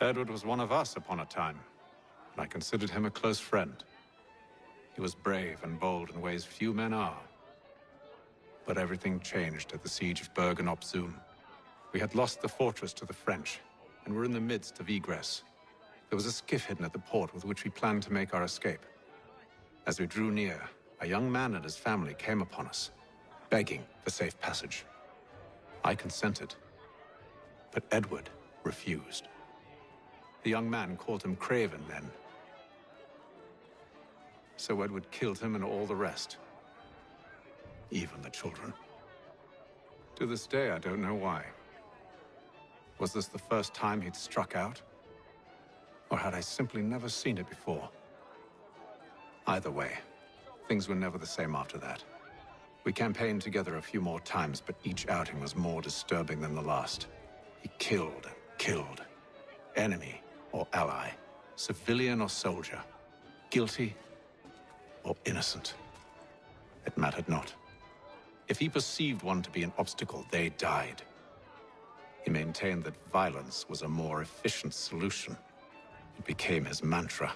Speaker 2: Edward was one of us upon a time, and I considered him a close friend. He was brave and bold in ways few men are. But everything changed at the siege of Bergen op Zoom. We had lost the fortress to the French, and were in the midst of egress. There was a skiff hidden at the port with which we planned to make our escape. As we drew near, a young man and his family came upon us, begging for safe passage. I consented, but Edward refused. The young man called him Craven then. So Edward killed him and all the rest, even the children. To this day, I don't know why. Was this the first time he'd struck out? Or had I simply never seen it before? Either way, things were never the same after that. We campaigned together a few more times, but each outing was more disturbing than the last. He killed and killed. Enemy or ally, civilian or soldier, guilty or innocent. It mattered not. If he perceived one to be an obstacle, they died. He maintained that violence was a more efficient solution. It became his mantra.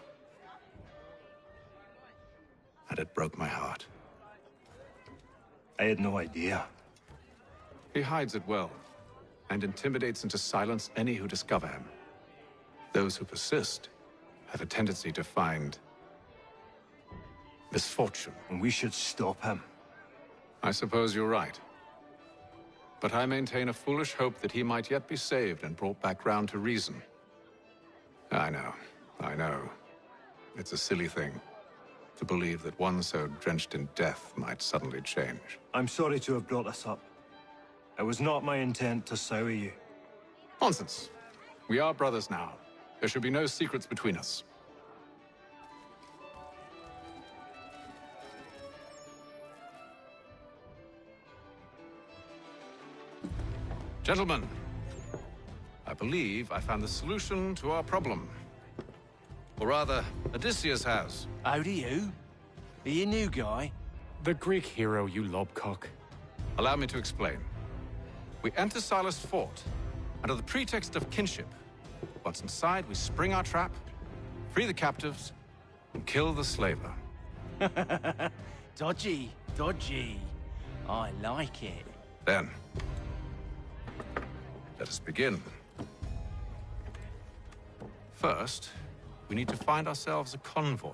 Speaker 2: And it broke my heart.
Speaker 3: I had no idea.
Speaker 2: He hides it well, and intimidates into silence any who discover him. Those who persist have a tendency to find misfortune.
Speaker 3: And we should stop him.
Speaker 2: I suppose you're right. But I maintain a foolish hope that he might yet be saved and brought back round to reason. I know. It's a silly thing to believe that one so drenched in death might suddenly change.
Speaker 3: I'm sorry to have brought this up. It was not my intent to sour you.
Speaker 2: Nonsense. We are brothers now. There should be no secrets between us. Gentlemen, I believe I found the solution to our problem. Or rather, Odysseus has.
Speaker 6: How do you? Are you new guy?
Speaker 10: The Greek hero, you lobcock.
Speaker 2: Allow me to explain. We enter Silas' fort, under the pretext of kinship. Once inside, we spring our trap, free the captives, and kill the slaver.
Speaker 6: Dodgy, dodgy. I like it.
Speaker 2: Then, let us begin. First, we need to find ourselves a convoy.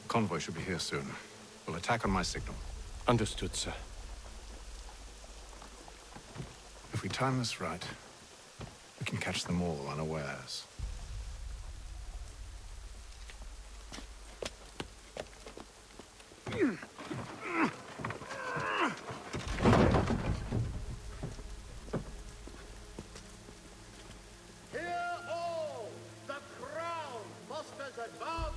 Speaker 2: Convoy should be here soon. We'll attack on my signal.
Speaker 10: Understood, sir.
Speaker 2: If we time this right, we can catch them all unawares.
Speaker 19: Hear all! The crown musters advance!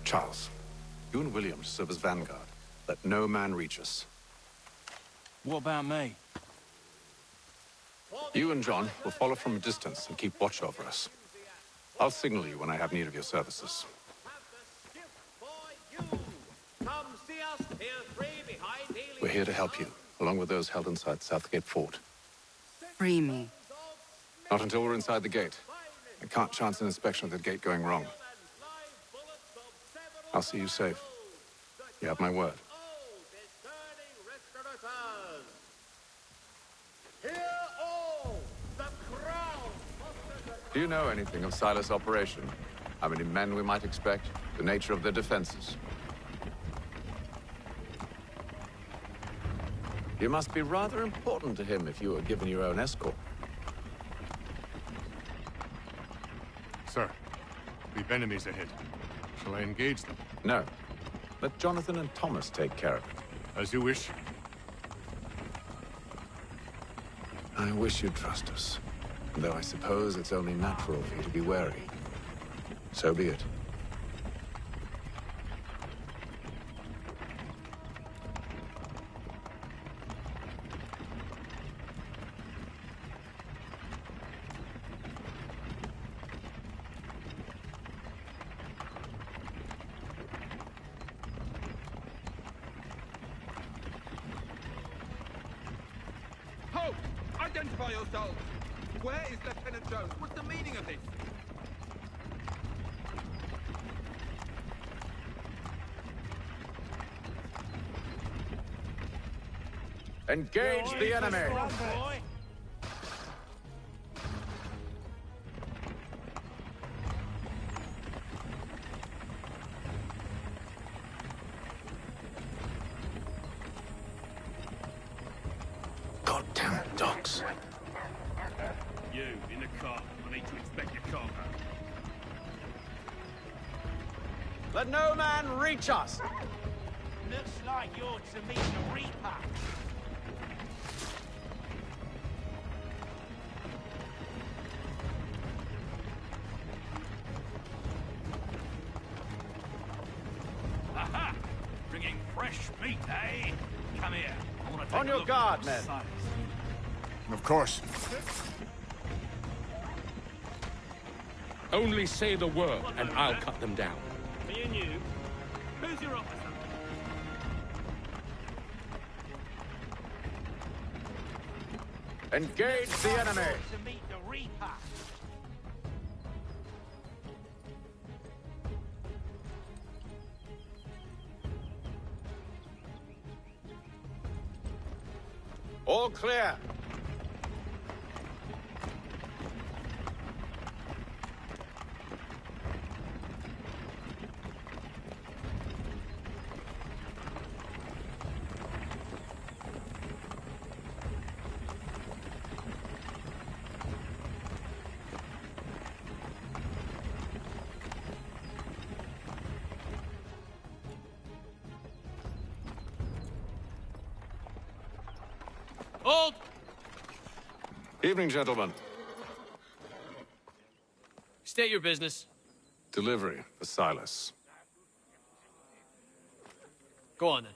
Speaker 19: Charles, you and William serve as vanguard. Let no man reach us.
Speaker 6: What about me?
Speaker 2: You and John will follow from a distance and keep watch over us. I'll signal you when I have need of your services. We're here to help you, along with those held inside Southgate Fort.
Speaker 14: Free me.
Speaker 2: Not until we're inside the gate. I can't chance an inspection of the gate going wrong. I'll see you safe. You have my word. Do you know anything of Silas' operation? How many men we might expect? The nature of their defenses? You must be rather important to him if you were given your own escort.
Speaker 17: Sir, we've enemies ahead. Shall I engage them?
Speaker 2: No. Let Jonathan and Thomas take care of it.
Speaker 17: As you wish.
Speaker 2: I wish you'd trust us. Though I suppose it's only natural for you to be wary. So be it.
Speaker 7: Halt! Identify yourselves! Where is Lieutenant Jones? What's the meaning of this?
Speaker 2: Engage the enemy!
Speaker 4: Goddamn dogs.
Speaker 19: You, in the car. I need to inspect your cargo.
Speaker 2: Let no man reach us!
Speaker 18: Looks like you're to meet the Reaper.
Speaker 19: Aha! Bringing fresh meat, eh? Come here. I want to take
Speaker 2: On
Speaker 19: a
Speaker 2: your
Speaker 19: look
Speaker 2: guard,
Speaker 19: at
Speaker 2: men.
Speaker 19: Silas.
Speaker 21: Of course.
Speaker 12: Only say the word, and I'll cut them down.
Speaker 19: Me and you. Who's your officer?
Speaker 2: Engage the enemy!
Speaker 18: To meet the Reaper.
Speaker 2: All clear!
Speaker 19: Hold!
Speaker 2: Evening, gentlemen.
Speaker 19: State your business.
Speaker 2: Delivery for Silas.
Speaker 19: Go on, then.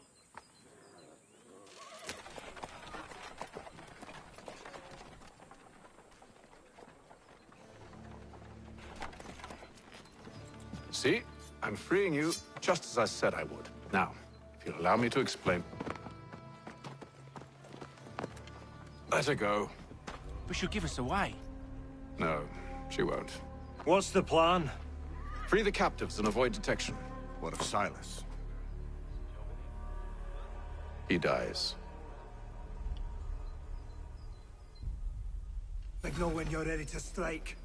Speaker 2: See? I'm freeing you just as I said I would. Now, if you'll allow me to explain... Let her go.
Speaker 6: But she'll give us away.
Speaker 2: No, she won't.
Speaker 3: What's the plan?
Speaker 2: Free the captives and avoid detection.
Speaker 21: What of Silas?
Speaker 2: He dies.
Speaker 7: Signal when you're ready to strike.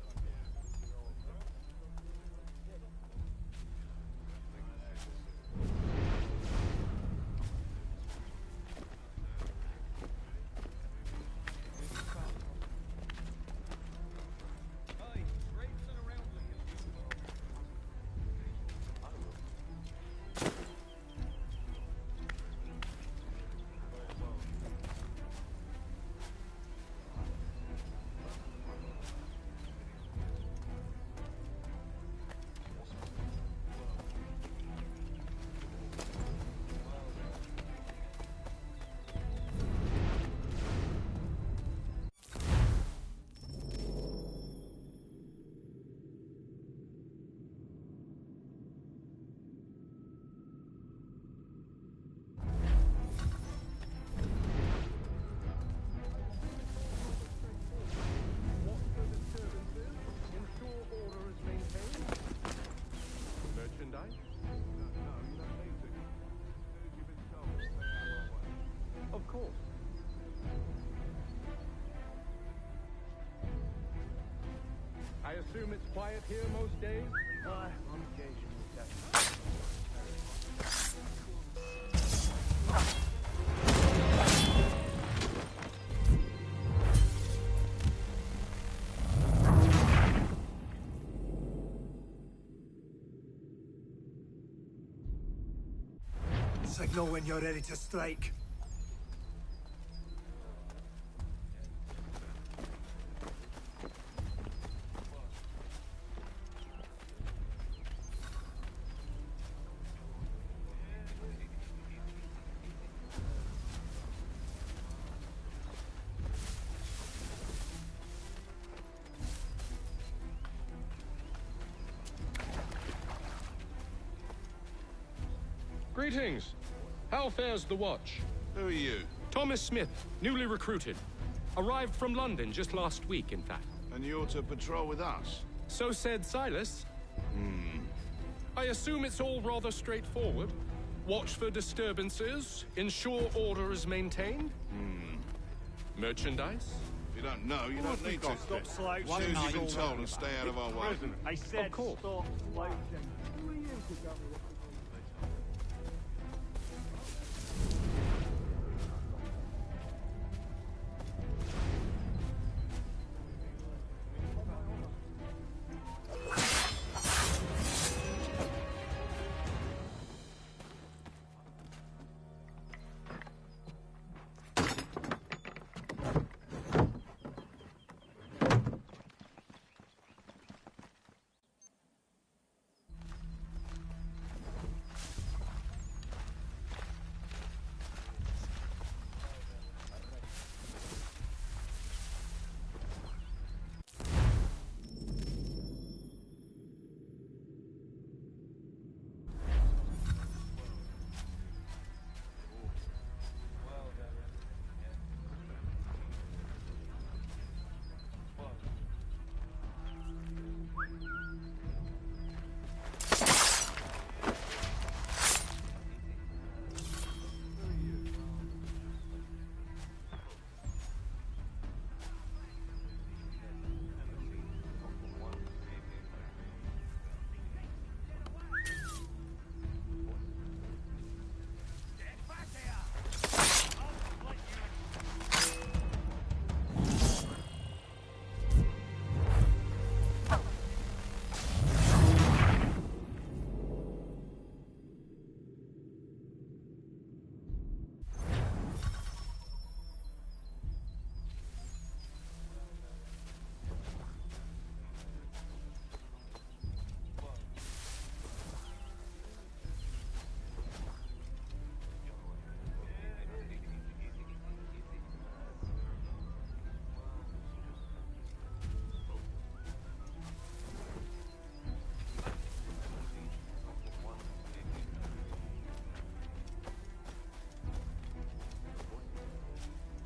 Speaker 7: Of course. I assume it's quiet here most days? On occasion, yes. Signal when you're ready to strike.
Speaker 12: Greetings. How fares the watch?
Speaker 4: Who are you?
Speaker 12: Thomas Smith, newly recruited. Arrived from London just last week, in fact.
Speaker 7: And you're to patrol with us?
Speaker 12: So said Silas. I assume it's all rather straightforward. Watch for disturbances, ensure order is maintained. Merchandise?
Speaker 7: If you don't know, you don't need to.
Speaker 3: Stop slouching.
Speaker 7: As soon as you've been told and stay out of our way.
Speaker 3: I said
Speaker 12: Of course.
Speaker 3: stop slouching.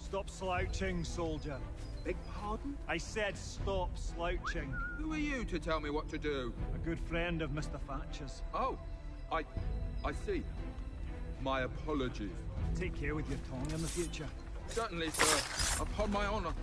Speaker 3: Stop slouching, soldier.
Speaker 5: Beg pardon?
Speaker 3: I said stop slouching.
Speaker 5: Who are you to tell me what to do?
Speaker 3: A good friend of Mr. Thatcher's.
Speaker 5: Oh, I see. My apologies.
Speaker 3: Take care with your tongue in the future.
Speaker 5: Certainly, sir. Upon my honor.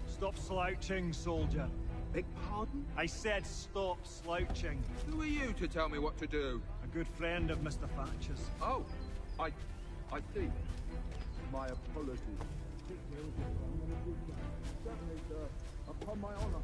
Speaker 3: Stop slouching, soldier.
Speaker 5: Beg
Speaker 8: Pardon?
Speaker 3: I said stop slouching.
Speaker 5: Who are you to tell me what to do?
Speaker 3: A good friend of Mr. Thatcher's.
Speaker 5: Oh, I see. My apologies. Certainly, sir. Upon my honor.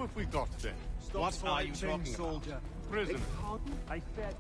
Speaker 17: have we got then?
Speaker 3: What are you talking about?
Speaker 17: Prison.
Speaker 3: Pardon? I said...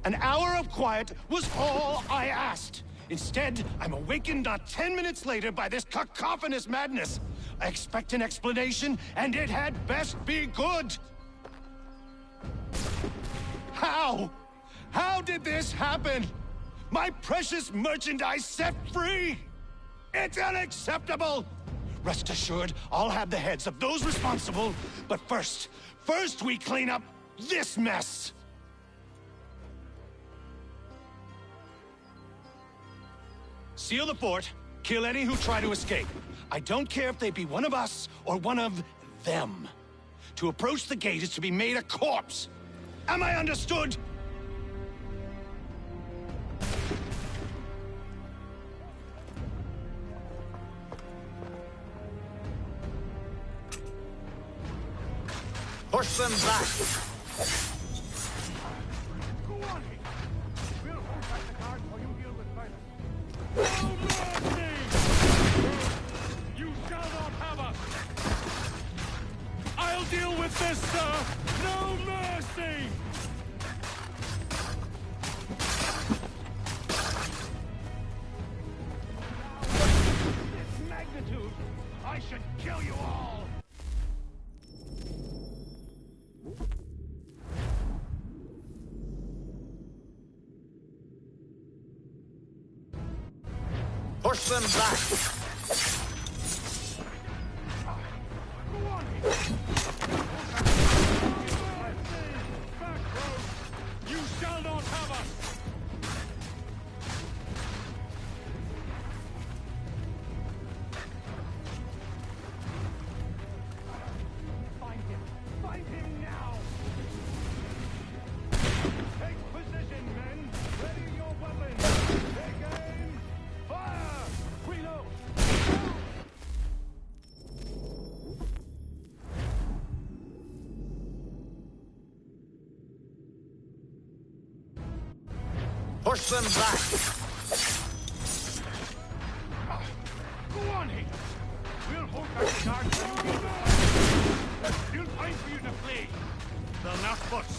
Speaker 4: An hour of quiet was all I asked. Instead, I'm awakened not 10 minutes later by this cacophonous madness. I expect an explanation, and it had best be good. How? How did this happen? My precious merchandise set free! It's unacceptable! Rest assured, I'll have the heads of those responsible, but first we clean up this mess! Seal the fort, kill any who try to escape. I don't care if they be one of us or one of them. To approach the gate is to be made a corpse. Am I understood?
Speaker 13: Push them back!
Speaker 19: Go on, we'll hold back the guard while you deal with Silas. No mercy! You shall not have us! I'll deal with this, sir! No mercy!
Speaker 15: This magnitude, I should kill you all!
Speaker 13: Push them back!
Speaker 19: Go on, back, road! You shall not have us! Find him! Find him now! Take position, men! Ready your weapons! Take aim! Fire! Reload!
Speaker 13: Push them back!
Speaker 19: Go on, Hick! We'll hold back the guard till you get there. Still time for you to flee. They'll not budge.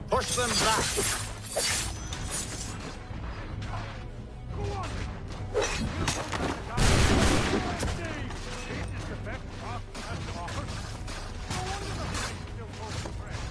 Speaker 13: Push them back!
Speaker 19: Go on! This is the best path has to offer. No wonder the place still holds the breath.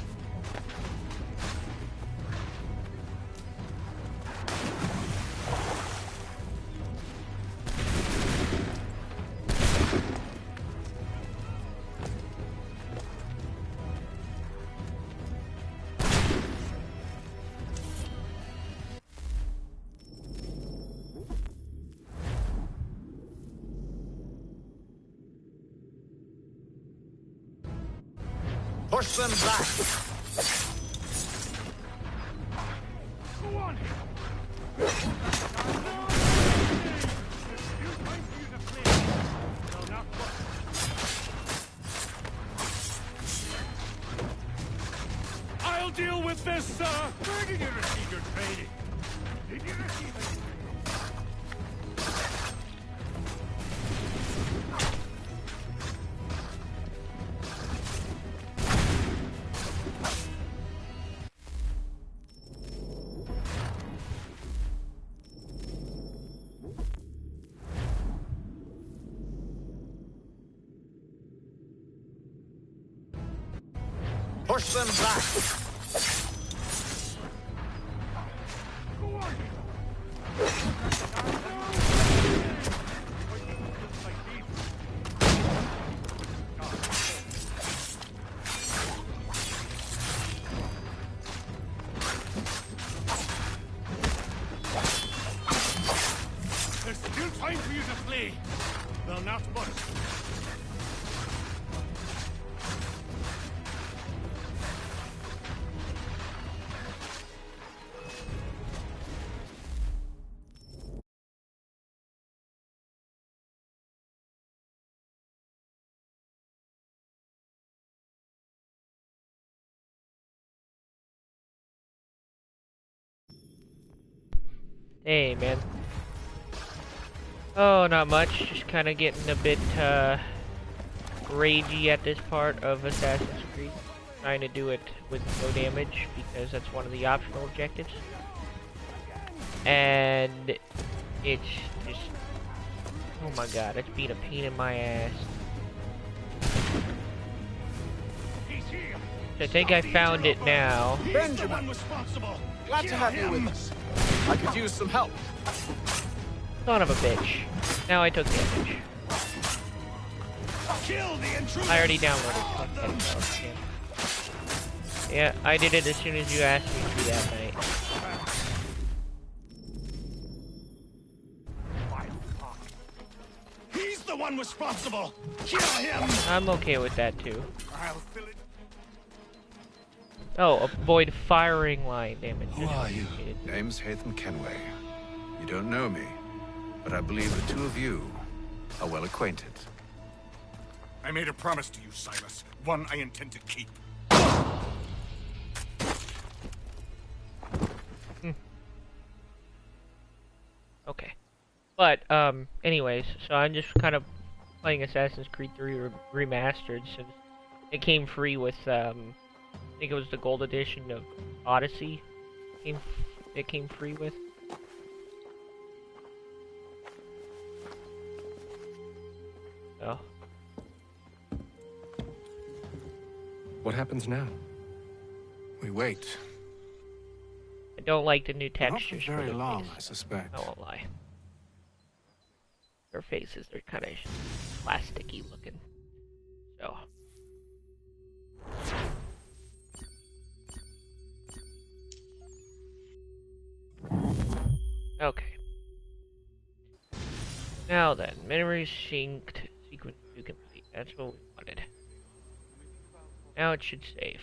Speaker 13: Push them back.
Speaker 19: Go on here. I'll deal with this, sir. Where did you receive your training? Did you receive it?
Speaker 13: Push them back.
Speaker 19: There's still time for you to flee. They'll not budge.
Speaker 1: Hey, man. Oh, not much. Just kind of getting a bit ragey at this part of Assassin's Creed. Trying to do it with no damage because that's one of the optional objectives. And it's just, oh my god, it's being a pain in my ass. I think I found it now.
Speaker 2: Benjamin, glad to have you with us. I could use some help.
Speaker 1: Son of a bitch. Now I took damage. I already downloaded it. Yeah, I did it as soon as you asked me to that night.
Speaker 4: He's the one responsible. Kill him.
Speaker 1: I'm okay with that too. Oh, avoid firing line damage.
Speaker 2: Who are you? Name's Hatham Kenway. You don't know me, but I believe the two of you are well acquainted.
Speaker 7: I made a promise to you, Silas. One I intend to keep.
Speaker 1: Okay. But, anyways, so I'm just kind of playing Assassin's Creed 3 Remastered since it came free with, I think it was the gold edition of Odyssey it came free with. So.
Speaker 10: What happens now?
Speaker 2: We wait.
Speaker 1: I don't like the new textures.
Speaker 2: Not for very long,
Speaker 1: faces.
Speaker 2: I suspect.
Speaker 1: I won't lie. Their faces, they're kind of plasticky looking. So. Okay. Now then, memory synced sequence to complete. That's what we wanted. Now it should save.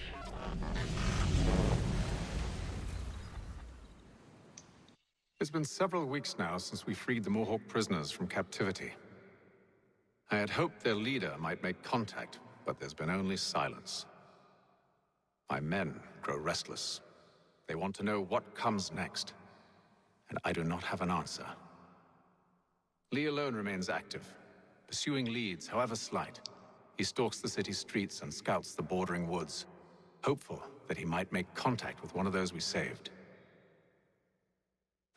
Speaker 2: It's been several weeks now since we freed the Mohawk prisoners from captivity. I had hoped their leader might make contact, but there's been only silence. My men grow restless. They want to know what comes next, and I do not have an answer. Lee alone remains active, pursuing leads, however slight. He stalks the city streets and scouts the bordering woods, hopeful that he might make contact with one of those we saved.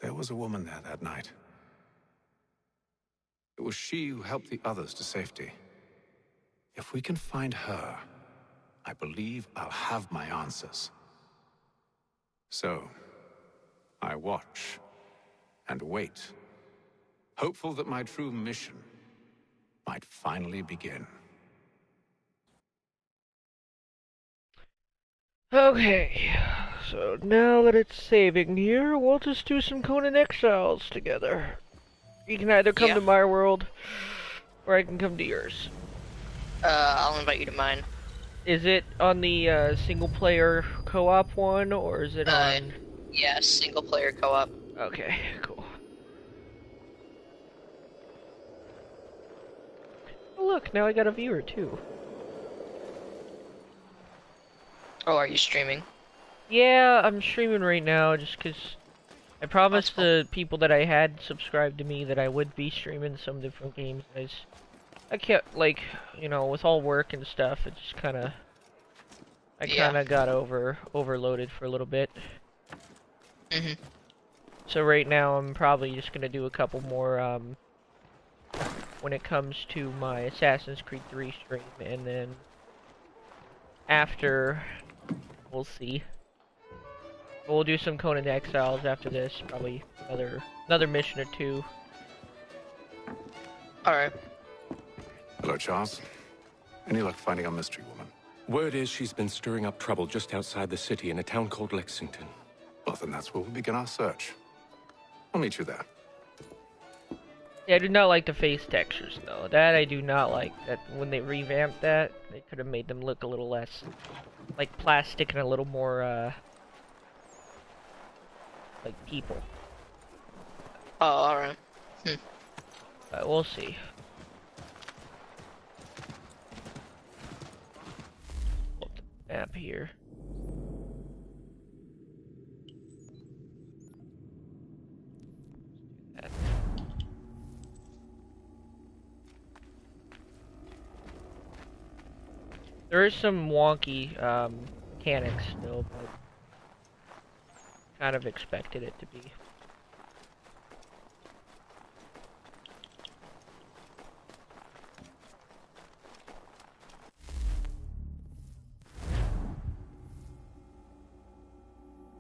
Speaker 2: There was a woman there that night. It was she who helped the others to safety. If we can find her, I believe I'll have my answers. So, I watch and wait, hopeful that my true mission might finally begin.
Speaker 1: Okay, so now that it's saving here, we'll just do some Conan Exiles together. You can either come to my world, or I can come to yours.
Speaker 9: I'll invite you to mine.
Speaker 1: Is it on the single player co-op one, or is it on?
Speaker 9: Yeah, single player co-op.
Speaker 1: Okay, cool. Oh, look, now I got a viewer too.
Speaker 9: Oh, are you streaming?
Speaker 1: Yeah, I'm streaming right now just 'cause I promised the people that I had subscribed to me that I would be streaming some different games. I kept, like, you know, with all work and stuff, it just kinda... I kinda got overloaded for a little bit. So right now I'm probably just gonna do a couple more, when it comes to my Assassin's Creed 3 stream, and then after, we'll see. We'll do some Conan Exiles after this, probably another mission or two.
Speaker 9: Alright.
Speaker 2: Hello, Charles. Any luck finding our mystery woman?
Speaker 10: Word is she's been stirring up trouble just outside the city in a town called Lexington.
Speaker 2: Well, then that's where we'll begin our search. I'll meet you there.
Speaker 1: Yeah, I do not like the face textures, though. That I do not like. That when they revamped that, they could have made them look a little less like plastic and a little more, like people.
Speaker 9: Oh, alright.
Speaker 1: But we'll see. Pull up the map here. There is some wonky mechanics still, but kind of expected it to be.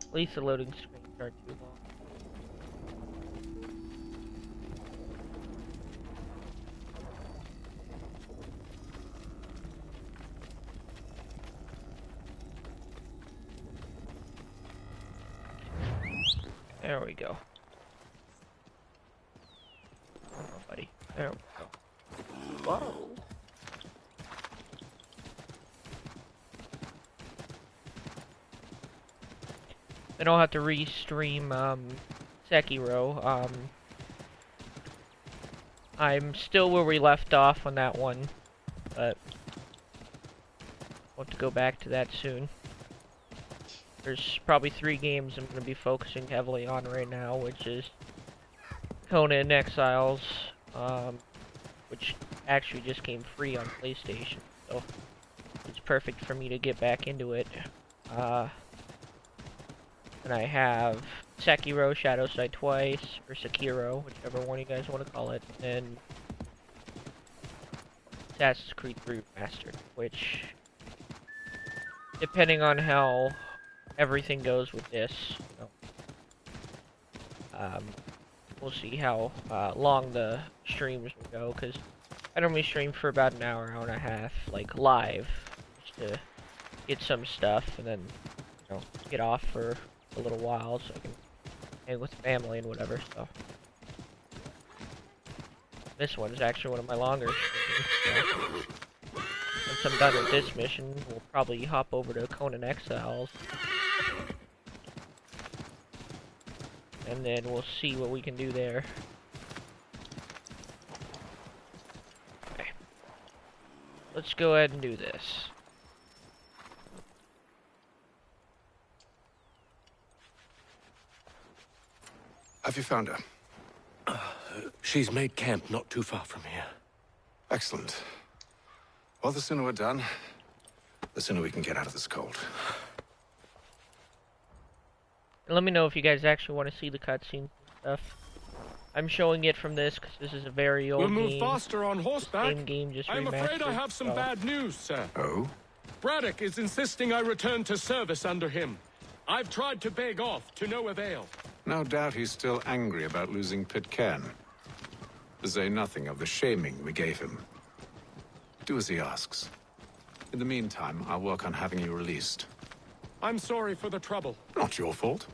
Speaker 1: At least the loading screens aren't too long. There we go. Oh, buddy. There we go. Whoa. Then I'll have to re-stream Sekiro. I'm still where we left off on that one, but we'll have to go back to that soon. There's probably 3 games I'm going to be focusing heavily on right now, which is Conan Exiles, which actually just came free on PlayStation, so it's perfect for me to get back into it. And I have Sekiro, Shadowside Twice, or Sekiro, whichever one you guys want to call it, and Assassin's Creed 3 Remastered, which, depending on how everything goes with this, we'll see how long the streams will go, because I normally stream for about an hour, hour and a half, like live, just to get some stuff, and then, you know, get off for a little while so I can hang with family and whatever. So this one is actually one of my longer streams, so once I'm done with this mission, we'll probably hop over to Conan Exiles, and then we'll see what we can do there. Okay, let's go ahead and do this.
Speaker 2: Have you found her?
Speaker 10: She's made camp not too far from here.
Speaker 2: Excellent. Well, the sooner we're done, the sooner we can get out of this cold.
Speaker 1: And let me know if you guys actually want to see the cutscenes and stuff. I'm showing it from this because this is a very old game.
Speaker 12: We'll move faster on horseback.
Speaker 1: Same game, just
Speaker 12: I'm afraid I have some bad news, sir.
Speaker 2: Oh?
Speaker 12: Braddock is insisting I return to service under him. I've tried to beg off, to no avail.
Speaker 2: No doubt he's still angry about losing Pitcairn. To say nothing of the shaming we gave him. Do as he asks. In the meantime, I'll work on having you released.
Speaker 12: I'm sorry for the trouble.
Speaker 2: Not your fault.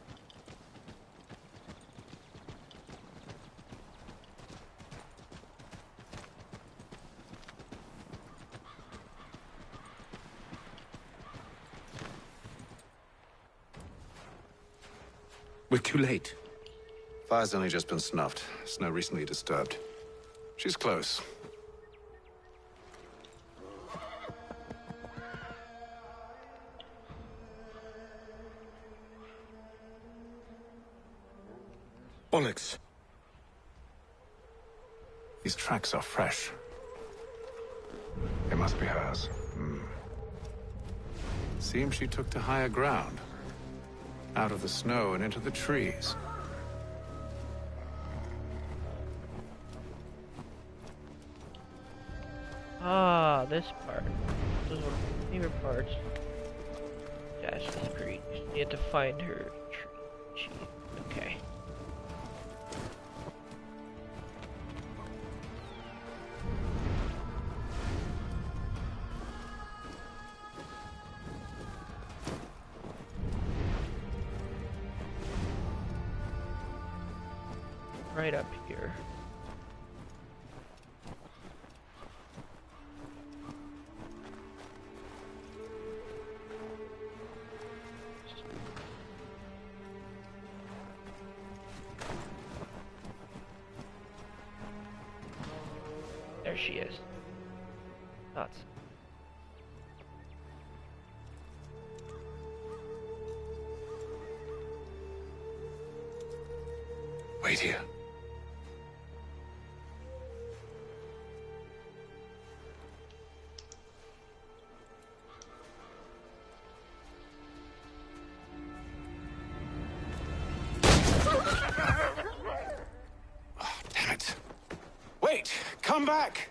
Speaker 10: We're too late.
Speaker 2: Fire's only just been snuffed. Snow recently disturbed. She's close.
Speaker 10: Bollocks.
Speaker 2: These tracks are fresh. They must be hers. Seems she took to higher ground. Out of the snow and into the trees.
Speaker 1: Ah, this part. Those are my favorite parts. Jasper's Creek. You have to find her tree. Okay. Right up here. There she is. Nuts.
Speaker 2: Wait here. Damn it. Wait! Come back!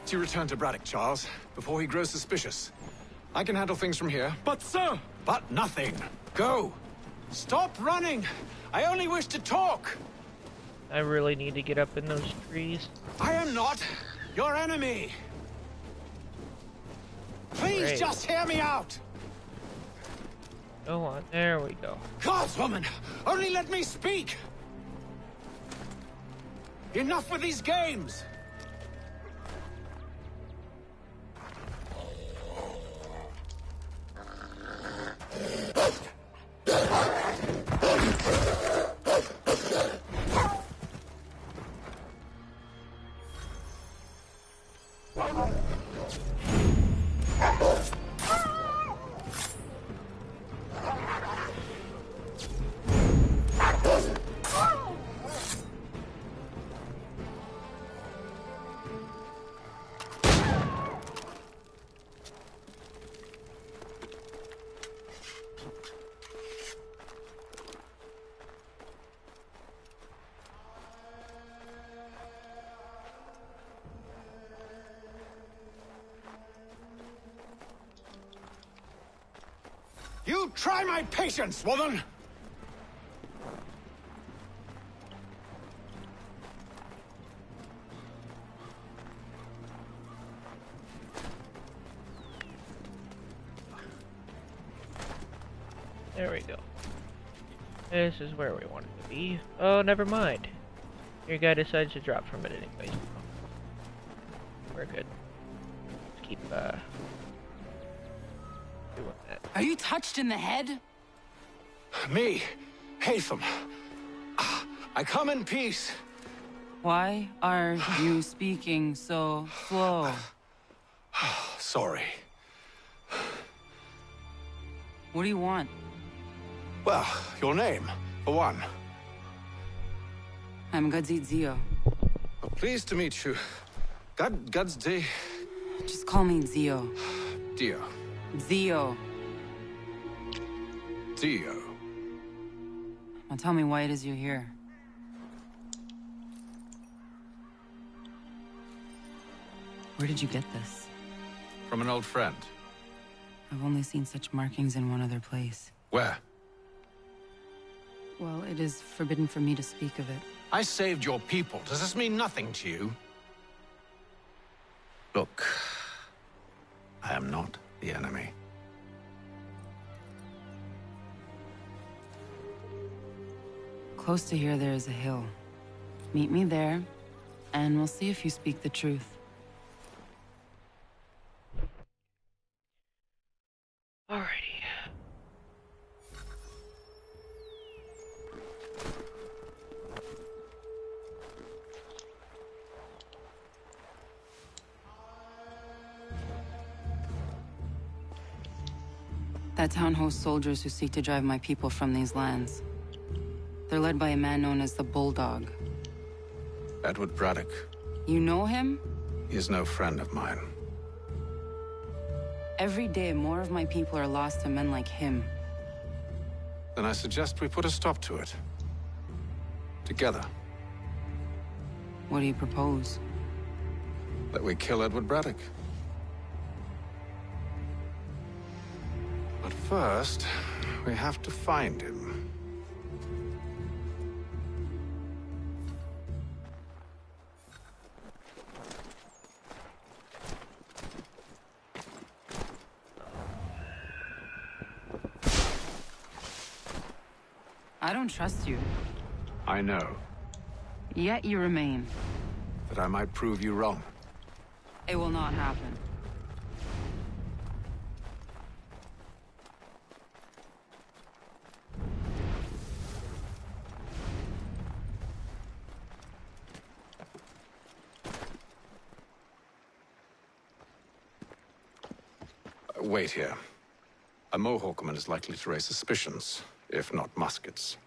Speaker 2: You return to Braddock, Charles, before he grows suspicious. I can handle things from here.
Speaker 10: But, sir!
Speaker 2: But nothing. Go! Stop running! I only wish to talk!
Speaker 1: I really need to get up in those trees.
Speaker 2: I am not your enemy! Please
Speaker 1: Great.
Speaker 2: just hear me out!
Speaker 1: Go on, there we go.
Speaker 2: Godswoman, only let me speak! Enough with these games! You try my patience, woman!
Speaker 1: There we go. This is where we wanted to be. Oh, never mind. Your guy decides to drop from it anyways. We're good. Let's keep, doing that.
Speaker 14: Are you touched in the head?
Speaker 2: Me, Hatham. I come in peace.
Speaker 14: Why are you speaking so slow?
Speaker 2: Sorry.
Speaker 14: What do you want?
Speaker 2: Well, your name, for one.
Speaker 14: I'm Gadzit Zio.
Speaker 2: Pleased to meet you. Gadsday.
Speaker 14: Just call me Zio.
Speaker 2: Dio.
Speaker 14: Zio.
Speaker 2: Dio.
Speaker 14: Now tell me why it is you're here. Where did you get this?
Speaker 2: From an old friend.
Speaker 14: I've only seen such markings in one other place.
Speaker 2: Where?
Speaker 14: Well, it is forbidden for me to speak of it.
Speaker 2: I saved your people. Does this mean nothing to you? Look, I am not the enemy.
Speaker 14: Close to here, there is a hill. Meet me there, and we'll see if you speak the truth.
Speaker 1: Alrighty.
Speaker 14: That town hosts soldiers who seek to drive my people from these lands. They're led by a man known as the Bulldog.
Speaker 2: Edward Braddock.
Speaker 14: You know him?
Speaker 2: He is no friend of mine.
Speaker 14: Every day, more of my people are lost to men like him.
Speaker 2: Then I suggest we put a stop to it. Together.
Speaker 14: What do you propose?
Speaker 2: That we kill Edward Braddock. But first, we have to find him.
Speaker 14: I don't trust you.
Speaker 2: I know.
Speaker 14: Yet you remain.
Speaker 2: That I might prove you wrong.
Speaker 14: It will not happen.
Speaker 2: Wait here. A Mohawkman is likely to raise suspicions, if not muskets.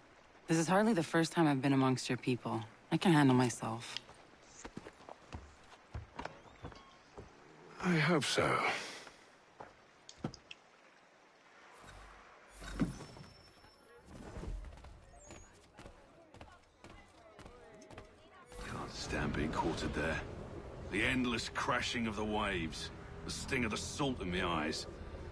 Speaker 14: This is hardly the first time I've been amongst your people. I can handle myself.
Speaker 2: I hope so.
Speaker 16: Can't stand being quartered there. The endless crashing of the waves, the sting of the salt in my eyes,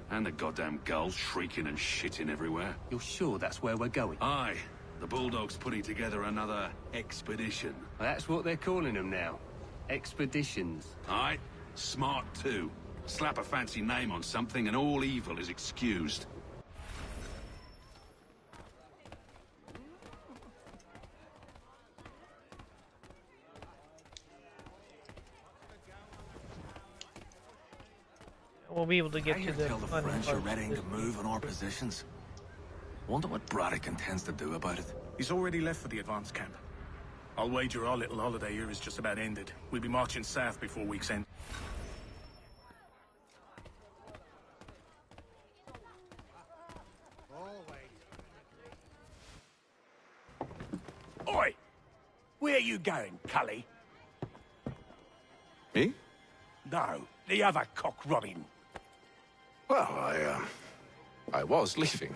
Speaker 16: and the goddamn gulls shrieking and shitting everywhere.
Speaker 20: You're sure that's where we're going?
Speaker 16: Aye. The Bulldog's putting together another expedition.
Speaker 20: That's what they're calling them now. Expeditions.
Speaker 16: Aye. Smart too. Slap a fancy name on something and all evil is excused.
Speaker 1: We'll be able to get to the
Speaker 7: Tell the
Speaker 1: fun
Speaker 7: French are
Speaker 1: parts
Speaker 7: ready
Speaker 1: of
Speaker 7: to
Speaker 1: this
Speaker 7: move
Speaker 1: game.
Speaker 7: on our positions. Wonder what Braddock intends to do about it.
Speaker 19: He's already left for the advance camp. I'll wager our little holiday here is just about ended. We'll be marching south before week's end.
Speaker 15: Oi! Where you going, Cully?
Speaker 2: Me?
Speaker 15: No, the other cock Robin.
Speaker 2: Well, I was leaving.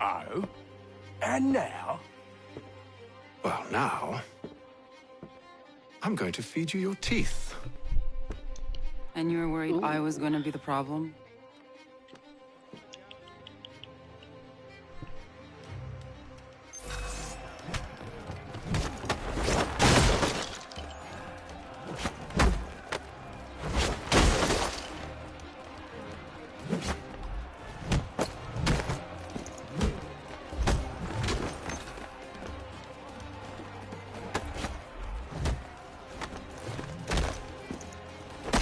Speaker 15: Oh? And now?
Speaker 2: Well, now... I'm going to feed you your teeth.
Speaker 14: And you were worried I was going to be the problem?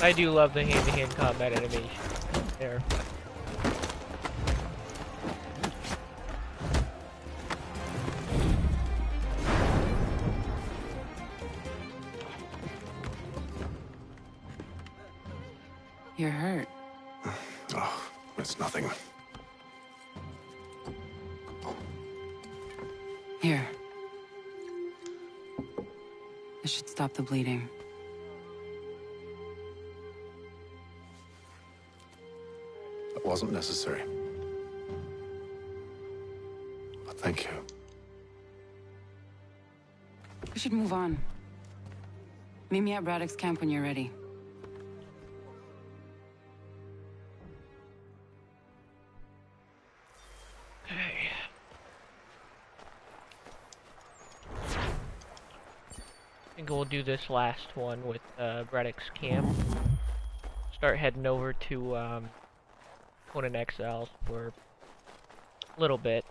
Speaker 1: I do love the hand-to-hand combat animation there.
Speaker 14: You're hurt.
Speaker 2: Oh, it's nothing.
Speaker 14: Here. This should stop the bleeding.
Speaker 2: It wasn't necessary. But thank you.
Speaker 14: We should move on. Meet me at Braddock's camp when you're ready.
Speaker 1: Okay. I think we'll do this last one with Braddock's camp. Start heading over to Conan Exiles for a little bit.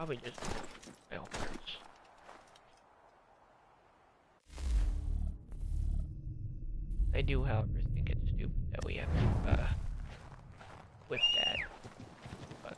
Speaker 1: Probably just my own parts. I do, however, think it's stupid that we have to whip that. But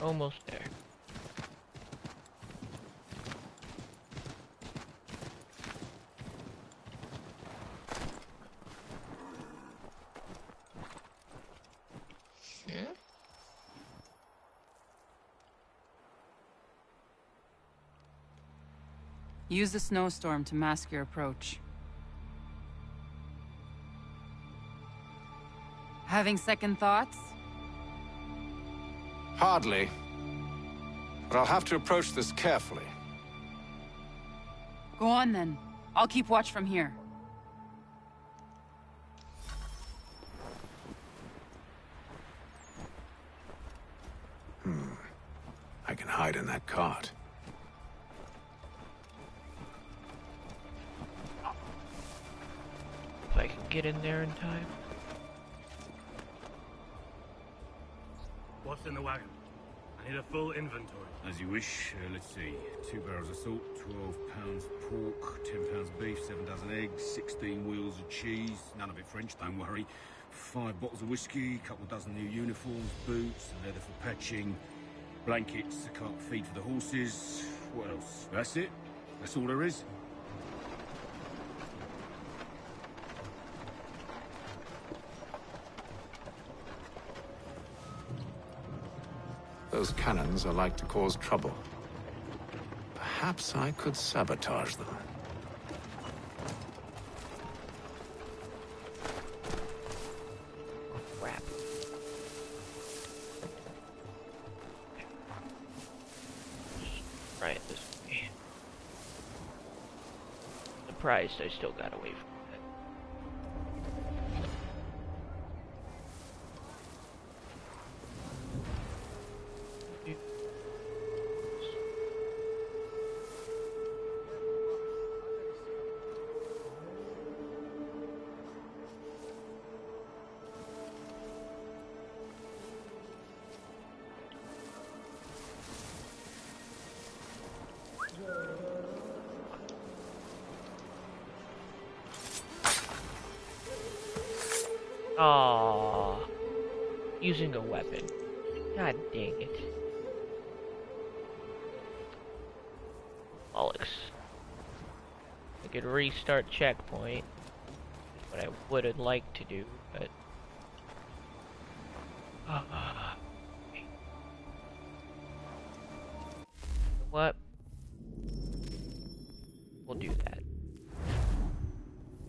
Speaker 1: almost there.
Speaker 14: Use the snowstorm to mask your approach. Having second thoughts?
Speaker 2: Hardly. But I'll have to approach this carefully.
Speaker 14: Go on then. I'll keep watch from here.
Speaker 2: I can hide in that cart.
Speaker 1: If I can get in there in time.
Speaker 19: What's in the wagon? I need a full inventory.
Speaker 15: As you wish. Let's see. 2 barrels of salt, 12 pounds pork, 10 pounds beef, 7 dozen eggs, 16 wheels of cheese. None of it French, don't worry. 5 bottles of whiskey, couple dozen new uniforms, boots, leather for patching, blankets, a cart feed for the horses. What else? That's it. That's all there is.
Speaker 2: Those cannons are like to cause trouble. Perhaps I could sabotage them.
Speaker 1: Oh, crap. Right this way. Surprised I still got away from that. Aww. Using a weapon. God dang it. Bollocks. I could restart checkpoint. What I would have liked to do, but... What? We'll do that.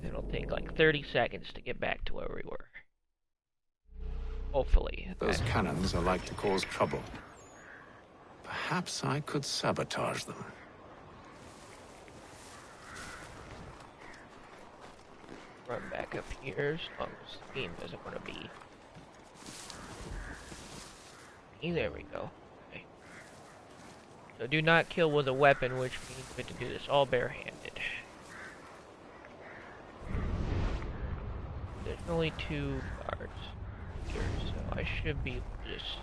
Speaker 1: It'll take like 30 seconds to get back to where we were. Hopefully.
Speaker 2: Those cannons are like to cause trouble. Perhaps I could sabotage them.
Speaker 1: Run back up here as long as the game doesn't want to be. There we go. Okay. So do not kill with a weapon, which means we have to do this all barehanded. There's only 2 guards here, so I should be able to just...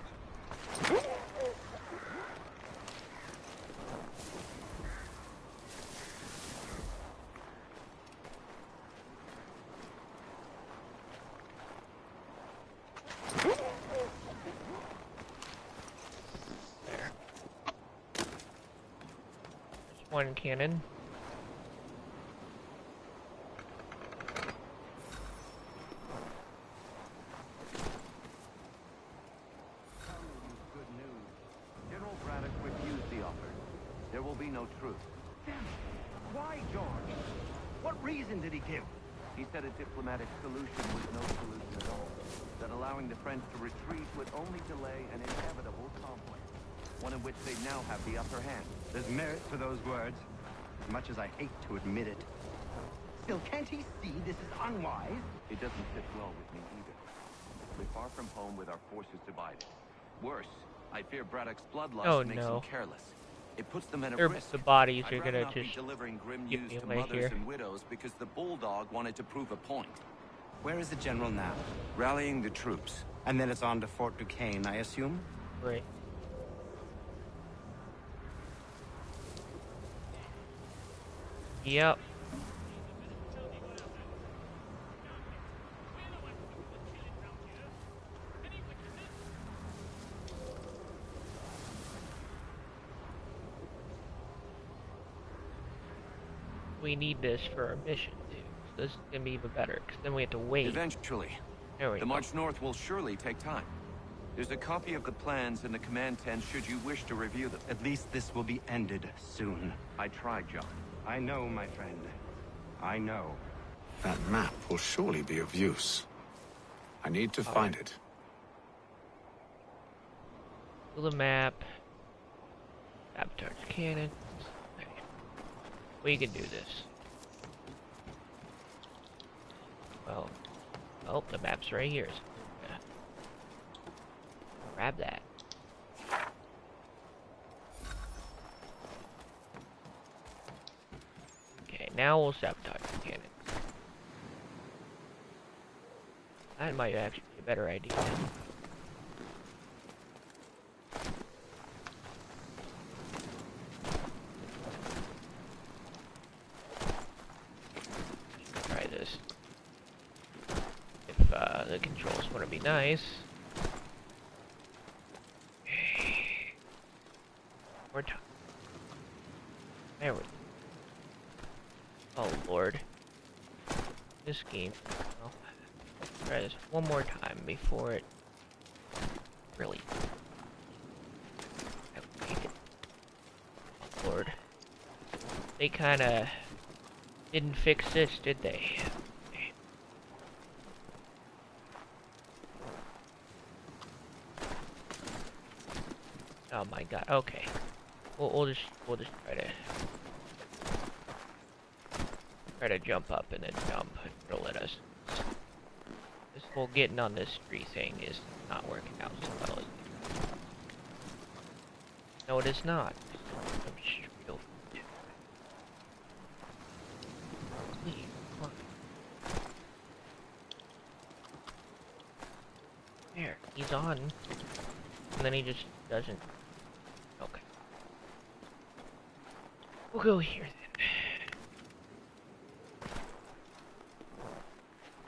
Speaker 1: one cannon.
Speaker 11: Good news. General Braddock refused the offer. There will be no truce. Damn it. Why, George? What reason did he give? He said a diplomatic solution was no solution at all. That allowing the French to retreat would only delay an inevitable conflict. One in which they now have the upper hand.
Speaker 22: There's merit to those words, as much as I hate to admit it. Still, can't he see this is unwise?
Speaker 11: It doesn't sit well with me either. We're far from home with our forces divided. Worse, I fear Braddock's bloodlust makes them careless. It puts them at a risk.
Speaker 1: The bodies
Speaker 11: I'd
Speaker 1: are
Speaker 11: rather
Speaker 1: gonna
Speaker 11: not be
Speaker 1: just
Speaker 11: delivering grim
Speaker 1: give
Speaker 11: news
Speaker 1: me
Speaker 11: to
Speaker 1: away
Speaker 11: mothers
Speaker 1: here.
Speaker 11: and widows because the Bulldog wanted to prove a point.
Speaker 22: Where is the general now?
Speaker 11: Rallying the troops.
Speaker 22: And then it's on to Fort Duquesne, I assume?
Speaker 1: Right. Yep. We need this for our mission, too. So this is gonna be even better, because then we have to wait.
Speaker 11: Eventually.
Speaker 1: There we
Speaker 11: The
Speaker 1: go.
Speaker 11: march north will surely take time. There's a copy of the plans in the command tent should you wish to review them.
Speaker 22: At least this will be ended soon.
Speaker 11: I tried, John.
Speaker 22: I know, my friend. I know.
Speaker 2: That map will surely be of use. I need to find it.
Speaker 1: The map. Sabotage cannon. Okay. We can do this. Well, the map's right here. So yeah. Grab that. Okay, now we'll sabotage the cannon. That might actually be a better idea. Try this. If the controls want to be nice. More time. There we go. Oh lord. This game. Well, try this one more time before it really. Oh lord. They kinda didn't fix this, did they? Oh my god, okay. We'll just try to jump up and then jump. It'll let us. This whole getting on this tree thing is not working out so well. No, it is not. I'm straight over it. Please, come on. There, he's on. And then he just doesn't. Okay. We'll go here then.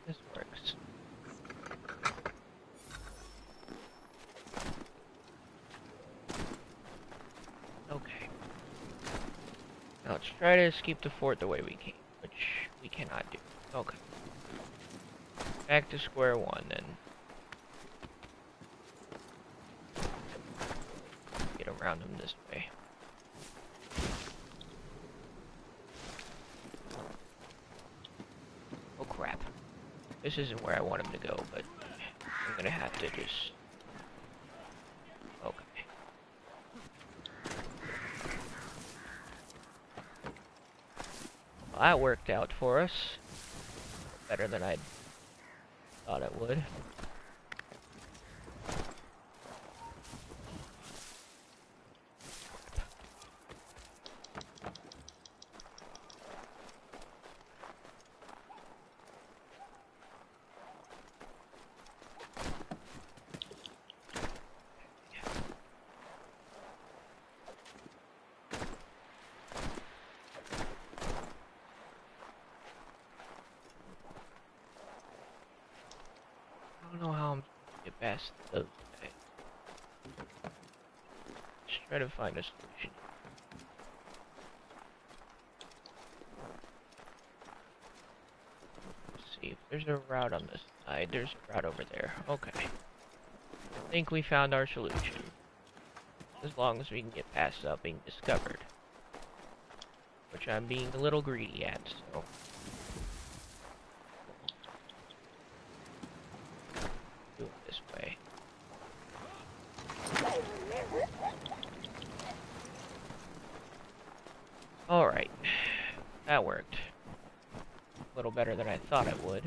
Speaker 1: This works. Okay. Now let's try to escape the fort the way we came, which we cannot do. Okay. Back to square one then. Get around him this way. Oh crap. This isn't where I want him to go, but I'm gonna have to just... Okay. Well, that worked out for us. Better than I thought it would. I don't know how I'm supposed to get past those guys. Just try to find a solution. There's a route on this side. There's a route over there. Okay. I think we found our solution. As long as we can get past being discovered. Which I'm being a little greedy at, so. Do it this way. Alright. That worked. A little better than I thought it would.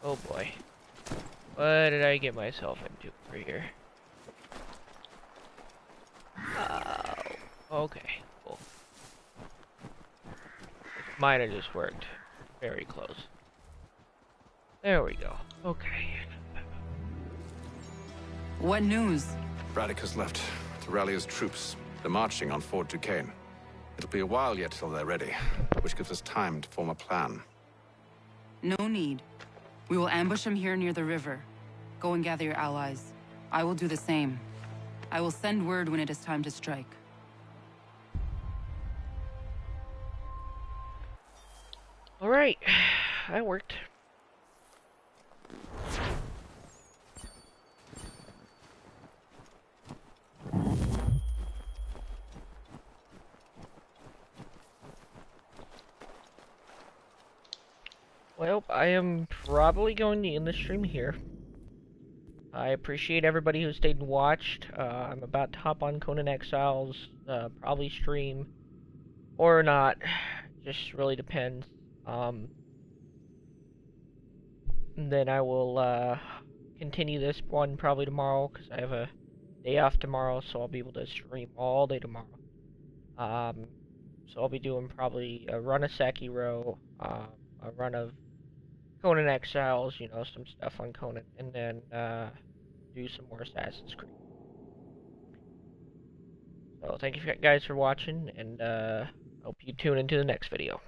Speaker 1: Oh boy. What did I get myself into over here? Oh, okay, cool. Might have just worked. Very close. There we go. Okay.
Speaker 14: What news?
Speaker 2: Braddock has left to rally his troops. They're marching on Fort Duquesne. It'll be a while yet till they're ready, which gives us time to form a plan.
Speaker 14: No need. We will ambush him here near the river. Go and gather your allies. I will do the same. I will send word when it is time to strike.
Speaker 1: Alright. That worked. Well, I am probably going to end the stream here. I appreciate everybody who stayed and watched. I'm about to hop on Conan Exiles, probably stream or not. Just really depends. Then I will continue this one probably tomorrow because I have a day off tomorrow, so I'll be able to stream all day tomorrow. So I'll be doing probably a run of Sekiro, a run of Conan Exiles, you know, some stuff on Conan, and then do some more Assassin's Creed. So thank you guys for watching, and hope you tune into the next video.